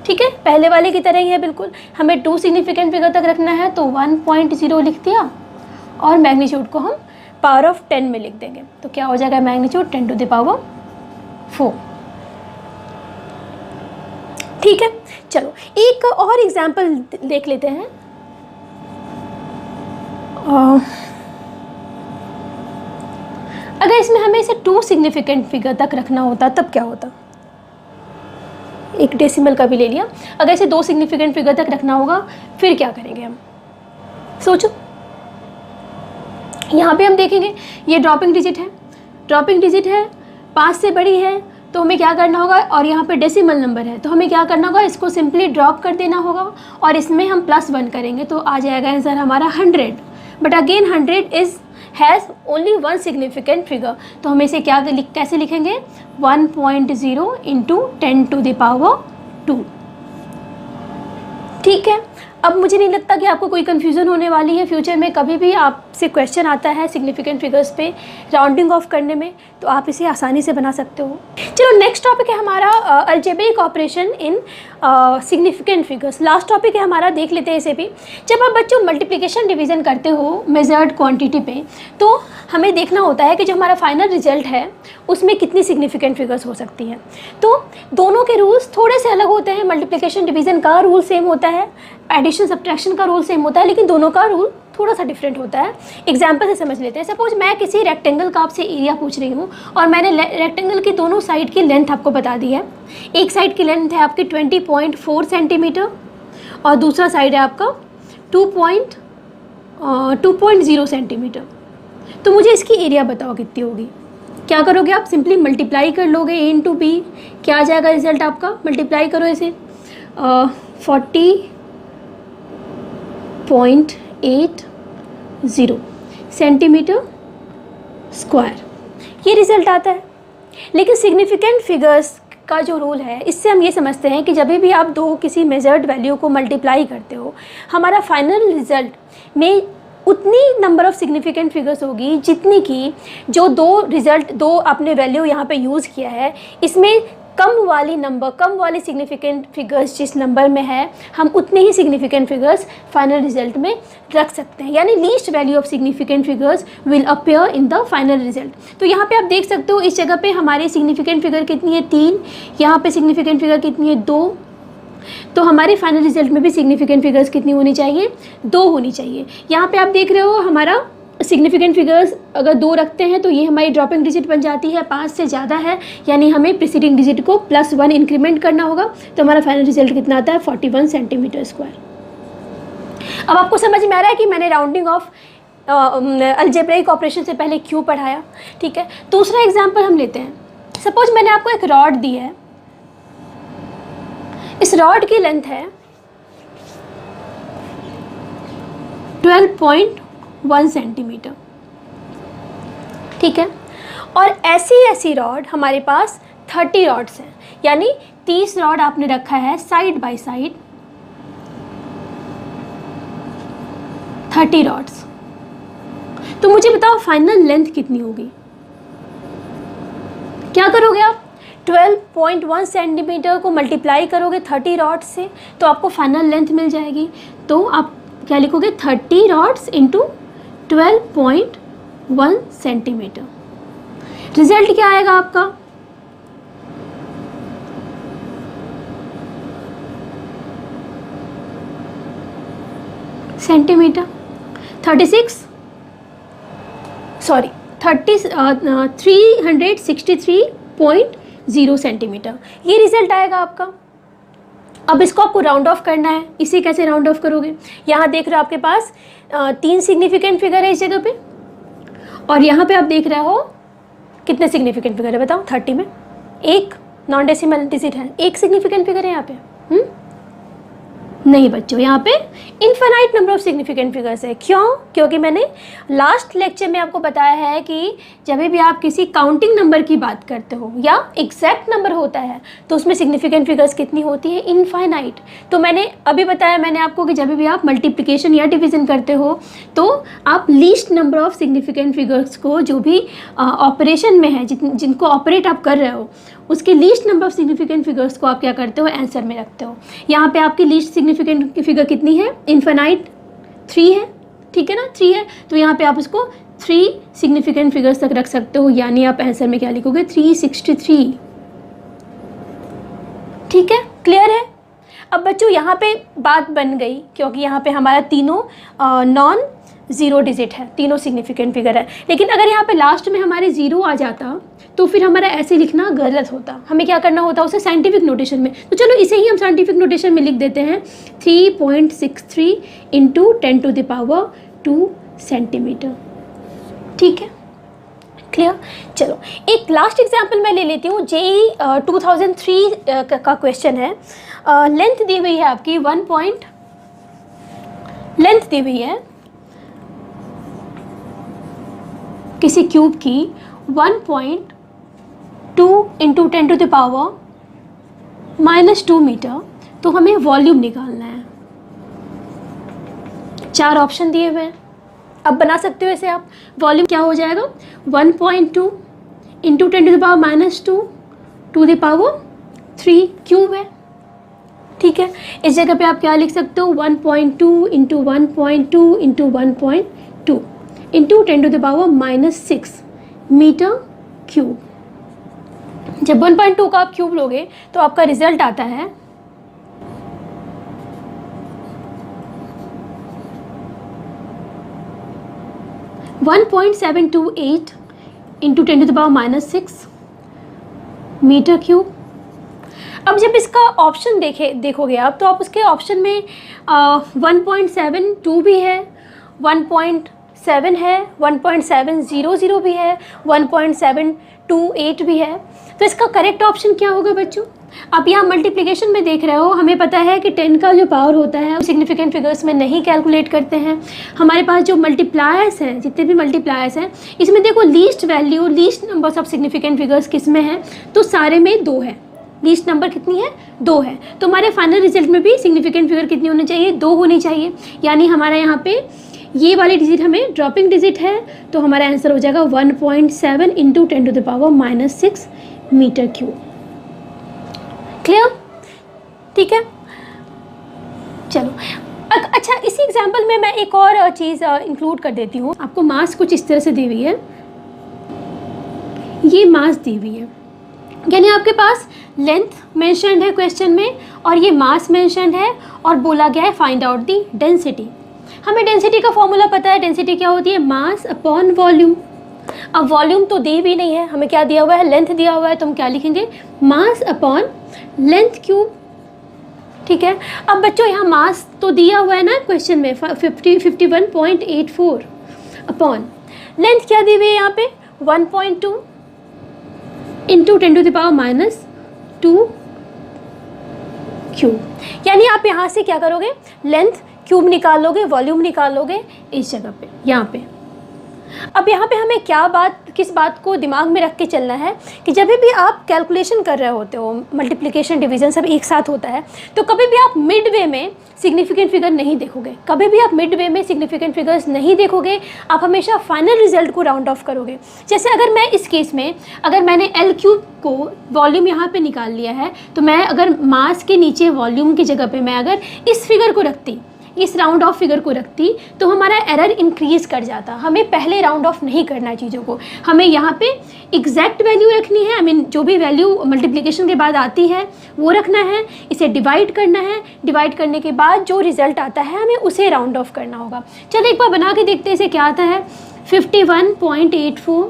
ठीक है, पहले वाले की तरह ही है बिल्कुल। हमें 2 सिग्निफिकेंट फिगर तक रखना है, तो 1.0 लिख दिया और मैग्नीट्यूड को हम पावर ऑफ 10 में लिख देंगे, तो क्या हो जाएगा, मैग्नीट्यूड 10⁴। ठीक है, चलो एक और एग्जाम्पल देख लेते हैं। अगर इसमें हमें इसे 2 सिग्निफिकेंट फिगर तक रखना होता तब क्या होता, एक डेसिमल का भी ले लिया। अगर इसे 2 सिग्निफिकेंट फिगर तक रखना होगा फिर क्या करेंगे हम, सोचो। यहाँ पे हम देखेंगे ये ड्रॉपिंग डिजिट है, 5 से बड़ी है तो हमें क्या करना होगा, और यहाँ पे डेसिमल नंबर है तो हमें क्या करना होगा, इसको सिंपली ड्रॉप कर देना होगा और इसमें हम +1 करेंगे तो आ जाएगा आंसर हमारा 100। But again 100 has only one significant figure, तो हम इसे कैसे लिखेंगे, 1.0 इंटू 10⁻²। ठीक है। अब मुझे नहीं लगता कि आपको कोई कन्फ्यूज़न होने वाली है। फ्यूचर में कभी भी आपसे क्वेश्चन आता है सिग्निफिकेंट फिगर्स पे राउंडिंग ऑफ करने में, तो आप इसे आसानी से बना सकते हो। चलो नेक्स्ट टॉपिक है हमारा algebraic operation in significant figures. Last topic है हमारा, देख लेते हैं इसे भी। जब आप बच्चों मल्टीप्लिकेशन डिवीज़न करते हो मेजर्ड क्वांटिटी पे, तो हमें देखना होता है कि जो हमारा फाइनल रिजल्ट है उसमें कितनी सिग्निफिकेंट फिगर्स हो सकती हैं। तो दोनों के रूल्स थोड़े से अलग होते हैं। मल्टीप्लिकेशन डिवीज़न का रूल सेम होता है, एडिशन सब्ट्रैक्शन का रूल सेम होता है, लेकिन दोनों का रूल थोड़ा सा डिफरेंट होता है। एग्जाम्पल से समझ लेते हैं। सपोज मैं किसी रेक्टेंगल का आपसे एरिया पूछ रही हूँ और मैंने रेक्टेंगल की दोनों साइड की लेंथ आपको बता दी है। एक साइड की लेंथ है आपकी 20.4 सेंटीमीटर और दूसरा साइड है आपका 2.0 सेंटीमीटर। तो मुझे इसकी एरिया बताओ कितनी होगी। क्या करोगे आप, सिंपली मल्टीप्लाई कर लोगे a इंटू बी। क्या आ जाएगा रिजल्ट आपका, मल्टीप्लाई करो इसे 40.80 सेंटीमीटर स्क्वायर, ये रिज़ल्ट आता है। लेकिन सिग्निफिकेंट फिगर्स का जो रूल है, इससे हम ये समझते हैं कि जब भी आप दो किसी मेजर्ड वैल्यू को मल्टीप्लाई करते हो, हमारा फाइनल रिजल्ट में उतनी नंबर ऑफ़ सिग्निफिकेंट फिगर्स होगी जितनी की जो दो आपने वैल्यू यहाँ पे यूज़ किया है, इसमें कम वाली सिग्निफिकेंट फिगर्स जिस नंबर में है, हम उतने ही सिग्निफिकेंट फिगर्स फाइनल रिजल्ट में रख सकते हैं। यानी least value of significant figures will appear in the final result. तो यहाँ पे आप देख सकते हो इस जगह पे हमारी सिग्निफिकेंट फिगर कितनी है 3, यहाँ पे सिग्निफिकेंट फिगर कितनी है 2। तो हमारे फाइनल रिजल्ट में भी सिग्निफिकेंट फिगर्स कितनी होनी चाहिए, 2 होनी चाहिए। यहाँ पे आप देख रहे हो हमारा सिग्निफिकेंट फिगर्स अगर 2 रखते हैं तो ये हमारी ड्रॉपिंग डिजिट बन जाती है, 5 से ज़्यादा है यानी हमें प्रीसीडिंग डिजिट को +1 इंक्रीमेंट करना होगा। तो हमारा फाइनल रिजल्ट कितना आता है 41 सेंटीमीटर स्क्वायर। अब आपको समझ में आ रहा है कि मैंने राउंडिंग ऑफ अलजेब्रिक ऑपरेशन से पहले क्यों पढ़ाया। ठीक है, दूसरा एग्जाम्पल हम लेते हैं। सपोज मैंने आपको एक रॉड दी है, इस रॉड की लेंथ है 12.1 सेंटीमीटर। ठीक है, और ऐसी रॉड हमारे पास 30 रॉड्स हैं, यानी 30 रॉड आपने रखा है साइड बाय साइड, 30 रॉड्स। तो मुझे बताओ फाइनल लेंथ कितनी होगी। क्या करोगे आप, 12.1 सेंटीमीटर को मल्टीप्लाई करोगे 30 रॉड्स से तो आपको फाइनल लेंथ मिल जाएगी। तो आप क्या लिखोगे, 30 रॉड्स इंटू 12.1 सेंटीमीटर। रिजल्ट क्या आएगा आपका, सेंटीमीटर 363.0 सेंटीमीटर, ये रिजल्ट आएगा आपका। अब इसको आपको राउंड ऑफ करना है। इसे कैसे राउंड ऑफ करोगे, यहाँ देख रहे हो आपके पास 3 सिग्निफिकेंट फिगर है इस जगह पे, और यहाँ पे आप देख रहे हो कितने सिग्निफिकेंट फिगर है बताओ। 30 में एक नॉन डेसिमल डिजिट है, एक सिग्निफिकेंट फिगर है यहाँ पे। नहीं बच्चों, यहाँ पे infinite number of significant figures है। क्यों, क्योंकि मैंने लास्ट लेक्चर में आपको बताया है कि जब भी आप किसी काउंटिंग नंबर की बात करते हो या एग्जैक्ट नंबर होता है तो उसमें सिग्निफिकेंट फिगर्स कितनी होती है, इनफाइनाइट। तो मैंने अभी बताया मैंने आपको कि जब भी आप मल्टीप्लिकेशन या डिवीज़न करते हो तो आप least number of significant figures को, जो भी ऑपरेशन में है, जिनको ऑपरेट आप कर रहे हो, उसके least number of significant figures को आप क्या करते हो, आंसर में रखते हो। यहाँ पे आपकी लीस्ट सिग्निफिकेंट फिगर कितनी है, इनफाइनाइट 3 है। ठीक है ना, 3 है, तो यहाँ पे आप उसको 3 सिग्निफिकेंट फिगर्स तक रख सकते हो, यानी आप आंसर में क्या लिखोगे, 363। ठीक है, क्लियर है। अब बच्चों यहाँ पे बात बन गई, क्योंकि यहाँ पे हमारा तीनों नॉन ज़ीरो डिजिट है, तीनों सिग्निफिकेंट फिगर है। लेकिन अगर यहाँ पे लास्ट में हमारे 0 आ जाता तो फिर हमारा ऐसे लिखना गलत होता, हमें क्या करना होता उसे साइंटिफिक नोटेशन में। तो चलो इसे ही हम साइंटिफिक नोटेशन में लिख देते हैं, 3.63 इंटू 10⁻² सेंटीमीटर। ठीक है, क्लियर। चलो एक लास्ट एग्जाम्पल मैं ले लेती हूँ, जेई 2003 का क्वेश्चन है। लेंथ दी हुई है आपकी लेंथ दी हुई है किसी क्यूब की 1.2 इंटू 10⁻⁻² मीटर। तो हमें वॉल्यूम निकालना है। 4 ऑप्शन दिए हुए हैं, अब बना सकते हो इसे आप। वॉल्यूम क्या हो जाएगा, 1.2 into 10⁻⁻² to the power 3 cube है। ठीक है, इस जगह पे आप क्या लिख सकते हो, 1.2 into 1.2 into 1.2 into 10⁻⁻6 metre cube. जब 1.2 का आप क्यूब लोगे तो आपका रिजल्ट आता है 1.728 इंटू 10⁻⁻6 मीटर क्यूब। अब जब इसका ऑप्शन देखोगे आप, तो आप उसके ऑप्शन में 1.72 भी है, 1.7 है, 1.700 भी है, 1.728 भी है। तो इसका करेक्ट ऑप्शन क्या होगा बच्चों? आप यहाँ मल्टीप्लिकेशन में देख रहे हो, हमें पता है कि 10 का जो पावर होता है सिग्निफिकेंट फिगर्स में नहीं कैलकुलेट करते हैं। हमारे पास जो मल्टीप्लायर्स हैं, जितने भी मल्टीप्लायर्स हैं, इसमें देखो least value, least numbers of significant figures किस में है, तो सारे में 2 है। लीस्ट नंबर कितनी है, 2 है। तो हमारे फाइनल रिजल्ट में भी सिग्निफिकेंट फिगर कितनी होनी चाहिए, 2 होनी चाहिए। यानी हमारा यहाँ पे ये वाली डिजिट हमें ड्रॉपिंग डिजिट है, तो हमारा आंसर हो जाएगा 1.7 इंटू 10⁻⁻6 मीटर क्यूब। क्लियर? ठीक है, चलो। अच्छा, इसी एग्जाम्पल में मैं एक और चीज़ इंक्लूड कर देती हूँ। आपको मास कुछ इस तरह से दी हुई है, ये मास दी हुई है, यानी आपके पास लेंथ मेंशन्ड है क्वेश्चन में और ये मास मेंशन्ड है, और बोला गया है फाइंड आउट दी डेंसिटी। हमें डेंसिटी का फॉर्मूला पता है, डेंसिटी क्या होती है, मास अपॉन वॉल्यूम। अब वॉल्यूम तो दी भी नहीं है, हमें क्या दिया हुआ है, लेंथ दिया हुआ है, तो हम क्या लिखेंगे, मास अपॉन लेंथ क्यूब। ठीक है, अब बच्चों यहाँ मास तो दिया हुआ है ना क्वेश्चन में 51.84 अपॉन लेंथ क्या दी हुई है यहाँ पे 1.2 इंटू 10⁻⁻² क्यूब। यानी आप यहाँ से क्या करोगे, लेंथ क्यूब निकालोगे, वॉल्यूम निकालोगे इस जगह पे, यहाँ पे। अब यहाँ पे हमें किस बात को दिमाग में रख के चलना है कि जब भी आप कैलकुलेशन कर रहे होते हो, मल्टीप्लिकेशन डिवीजन सब एक साथ होता है, तो कभी भी आप मिड वे में सिग्निफिकेंट फिगर नहीं देखोगे। कभी भी आप मिड वे में सिग्निफिकेंट फिगर्स नहीं देखोगे, आप हमेशा फाइनल रिजल्ट को राउंड ऑफ करोगे। जैसे अगर मैं इस केस में, अगर मैंने L क्यूब को वॉल्यूम यहाँ पे निकाल लिया है, तो मैं अगर मास के नीचे वॉल्यूम की जगह पे मैं अगर इस फिगर को रखती, इस राउंड ऑफ फिगर को रखती, तो हमारा एरर इंक्रीज़ कर जाता। हमें पहले राउंड ऑफ नहीं करना है चीज़ों को, हमें यहाँ पे एग्जैक्ट वैल्यू रखनी है। जो भी वैल्यू मल्टीप्लिकेशन के बाद आती है वो रखना है, इसे डिवाइड करना है, डिवाइड करने के बाद जो रिज़ल्ट आता है हमें उसे राउंड ऑफ करना होगा। चलो एक बार बना के देखते हैं इसे क्या आता है। 51.84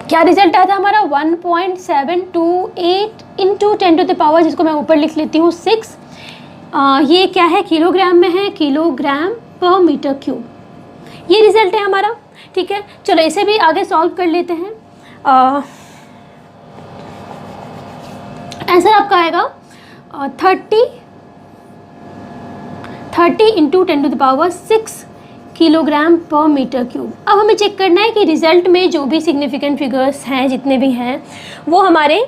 क्या रिजल्ट आया था हमारा, 1.728 इंटू 10⁻, जिसको मैं ऊपर लिख लेती हूँ 6। ये क्या है, किलोग्राम में है, किलोग्राम पर मीटर क्यूब, ये रिजल्ट है हमारा। ठीक है, चलो इसे भी आगे सॉल्व कर लेते हैं। आंसर आपका आएगा 30 इंटू 10⁻6 किलोग्राम पर मीटर क्यूब। अब हमें चेक करना है कि रिजल्ट में जो भी सिग्निफिकेंट फिगर्स हैं, जितने भी हैं, वो हमारे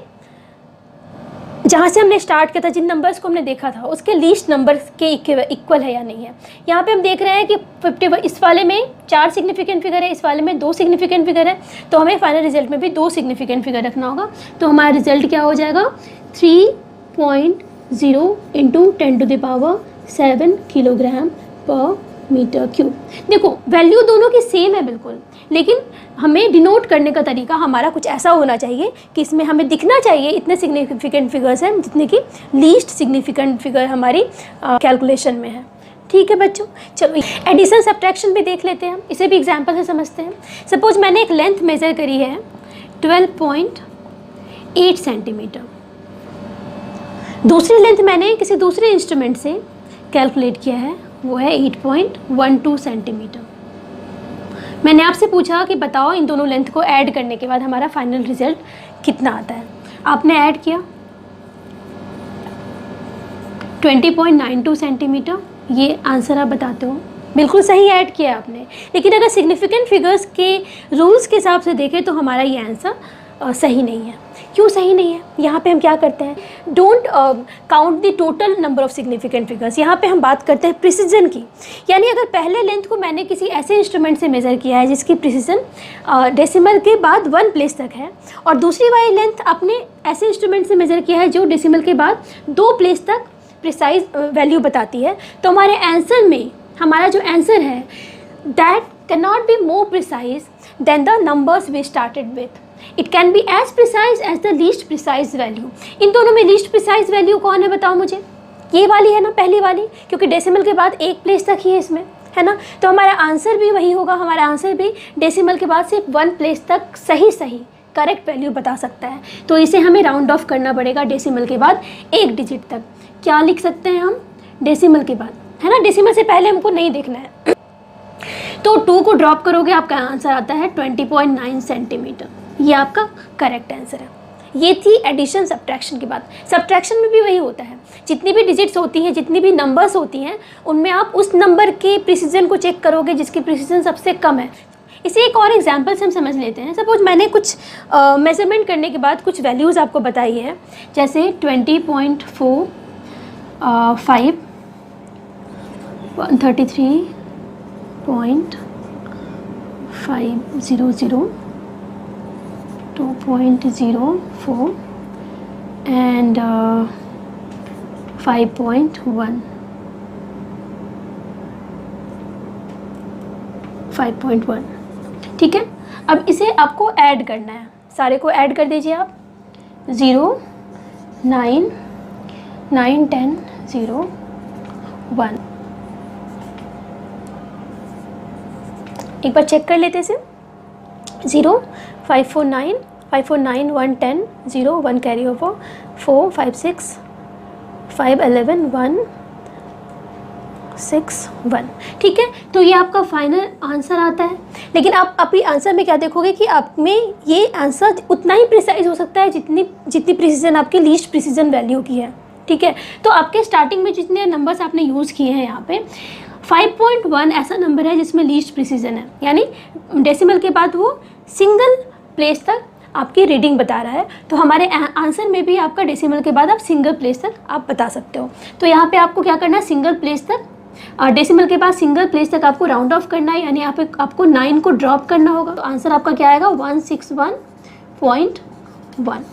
जहाँ से हमने स्टार्ट किया था, जिन नंबर्स को हमने देखा था, उसके लीस्ट नंबर के इक्वल है या नहीं है। यहाँ पे हम देख रहे हैं कि 51, इस वाले में 4 सिग्निफिकेंट फिगर है, इस वाले में 2 सिग्निफिकेंट फिगर है, तो हमें फाइनल रिजल्ट में भी 2 सिग्निफिकेंट फिगर रखना होगा। तो हमारा रिजल्ट क्या हो जाएगा, 3.0 इंटू 10⁻7 किलोग्राम पर मीटर क्यूब। देखो वैल्यू दोनों की सेम है बिल्कुल, लेकिन हमें डिनोट करने का तरीका हमारा कुछ ऐसा होना चाहिए कि इसमें हमें दिखना चाहिए इतने सिग्निफिकेंट फिगर्स हैं जितने कि लीस्ट सिग्निफिकेंट फिगर हमारी कैलकुलेशन में है। ठीक है बच्चों, चलो एडिशन सब्ट्रैक्शन भी देख लेते हैं हम, इसे भी एग्जांपल से समझते हैं। सपोज मैंने एक लेंथ मेज़र करी है 12.8 सेंटीमीटर, दूसरी लेंथ मैंने किसी दूसरे इंस्ट्रूमेंट से कैलकुलेट किया है, वो है 8.12 सेंटीमीटर। मैंने आपसे पूछा कि बताओ इन दोनों लेंथ को ऐड करने के बाद हमारा फाइनल रिजल्ट कितना आता है। आपने ऐड किया 20.92 सेंटीमीटर, ये आंसर आप बताते हो, बिल्कुल सही ऐड किया आपने। लेकिन अगर सिग्निफिकेंट फिगर्स के रूल्स के हिसाब से देखें तो हमारा ये आंसर सही नहीं है। क्यों सही नहीं है? यहाँ पे हम क्या करते हैं, don't count the total number of significant figures. यहाँ पे हम बात करते हैं प्रिसीजन की, यानी अगर पहले लेंथ को मैंने किसी ऐसे इंस्ट्रूमेंट से मेज़र किया है जिसकी प्रिसीजन डेसिमल के बाद 1 प्लेस तक है, और दूसरी वाली लेंथ आपने ऐसे इंस्ट्रूमेंट से मेज़र किया है जो डेसिमल के बाद 2 प्लेस तक प्रिसाइज वैल्यू बताती है, तो हमारे आंसर में हमारा जो आंसर है that can not be more precise than the numbers we started with. It can be as precise as the least precise value. इन दोनों में लीस्ट प्रिसाइज वैल्यू कौन है बताओ मुझे? ये वाली है ना, पहली वाली, क्योंकि डेसिमल के बाद 1 प्लेस तक ही है इसमें, है ना। तो हमारा आंसर भी वही होगा, हमारा आंसर भी डेसिमल के बाद सिर्फ 1 प्लेस तक सही करेक्ट वैल्यू बता सकता है। तो इसे हमें राउंड ऑफ करना पड़ेगा डेसिमल के बाद 1 डिजिट तक। क्या लिख सकते हैं हम? डेसिमल के बाद, है ना, डेसिमल से पहले हमको नहीं देखना है। तो 2 को ड्रॉप करोगे आपका आंसर आता है 20.9 सेंटीमीटर। ये आपका करेक्ट आंसर है। ये थी एडिशन सब्ट्रैक्शन की बात। सब्ट्रैक्शन में भी वही होता है, जितनी भी डिजिट्स होती हैं, जितनी भी नंबर्स होती हैं, उनमें आप उस नंबर के प्रिसीजन को चेक करोगे जिसकी प्रिसीजन सबसे कम है। इसे एक और एग्जांपल से हम समझ लेते हैं। सपोज मैंने कुछ मेजरमेंट करने के बाद कुछ वैल्यूज़ आपको बताई है, जैसे 20.45 133.500 2.04 and 5.1 5.1। ठीक है, अब इसे आपको ऐड करना है, सारे को ऐड कर दीजिए आप। 0 9 9 10 0 1। एक बार चेक कर लेते से 0 549 549 1 10 0 1 कैरी ओवर 4 5 6 5 11 1 6 1। ठीक है, तो ये आपका फाइनल आंसर आता है। लेकिन आप अभी आंसर में क्या देखोगे कि आप में ये आंसर उतना ही प्रिसाइज हो सकता है जितनी प्रिसीजन आपकी लीस्ट प्रिसीजन वैल्यू की है। ठीक है, तो आपके स्टार्टिंग में जितने नंबर्स आपने यूज़ किए हैं यहाँ पे 5.1 ऐसा नंबर है जिसमें लीस्ट प्रिसीजन है, यानी डेसिमल के बाद वो सिंगल प्लेस तक आपकी रीडिंग बता रहा है। तो हमारे आंसर में भी आपका डेसिमल के बाद आप सिंगल प्लेस तक आप बता सकते हो। तो यहाँ पे आपको क्या करना है, सिंगल प्लेस तक, डेसिमल के बाद सिंगल प्लेस तक आपको राउंड ऑफ करना है, यानी आपको 9 को ड्रॉप करना होगा। तो आंसर आपका क्या आएगा 161.1।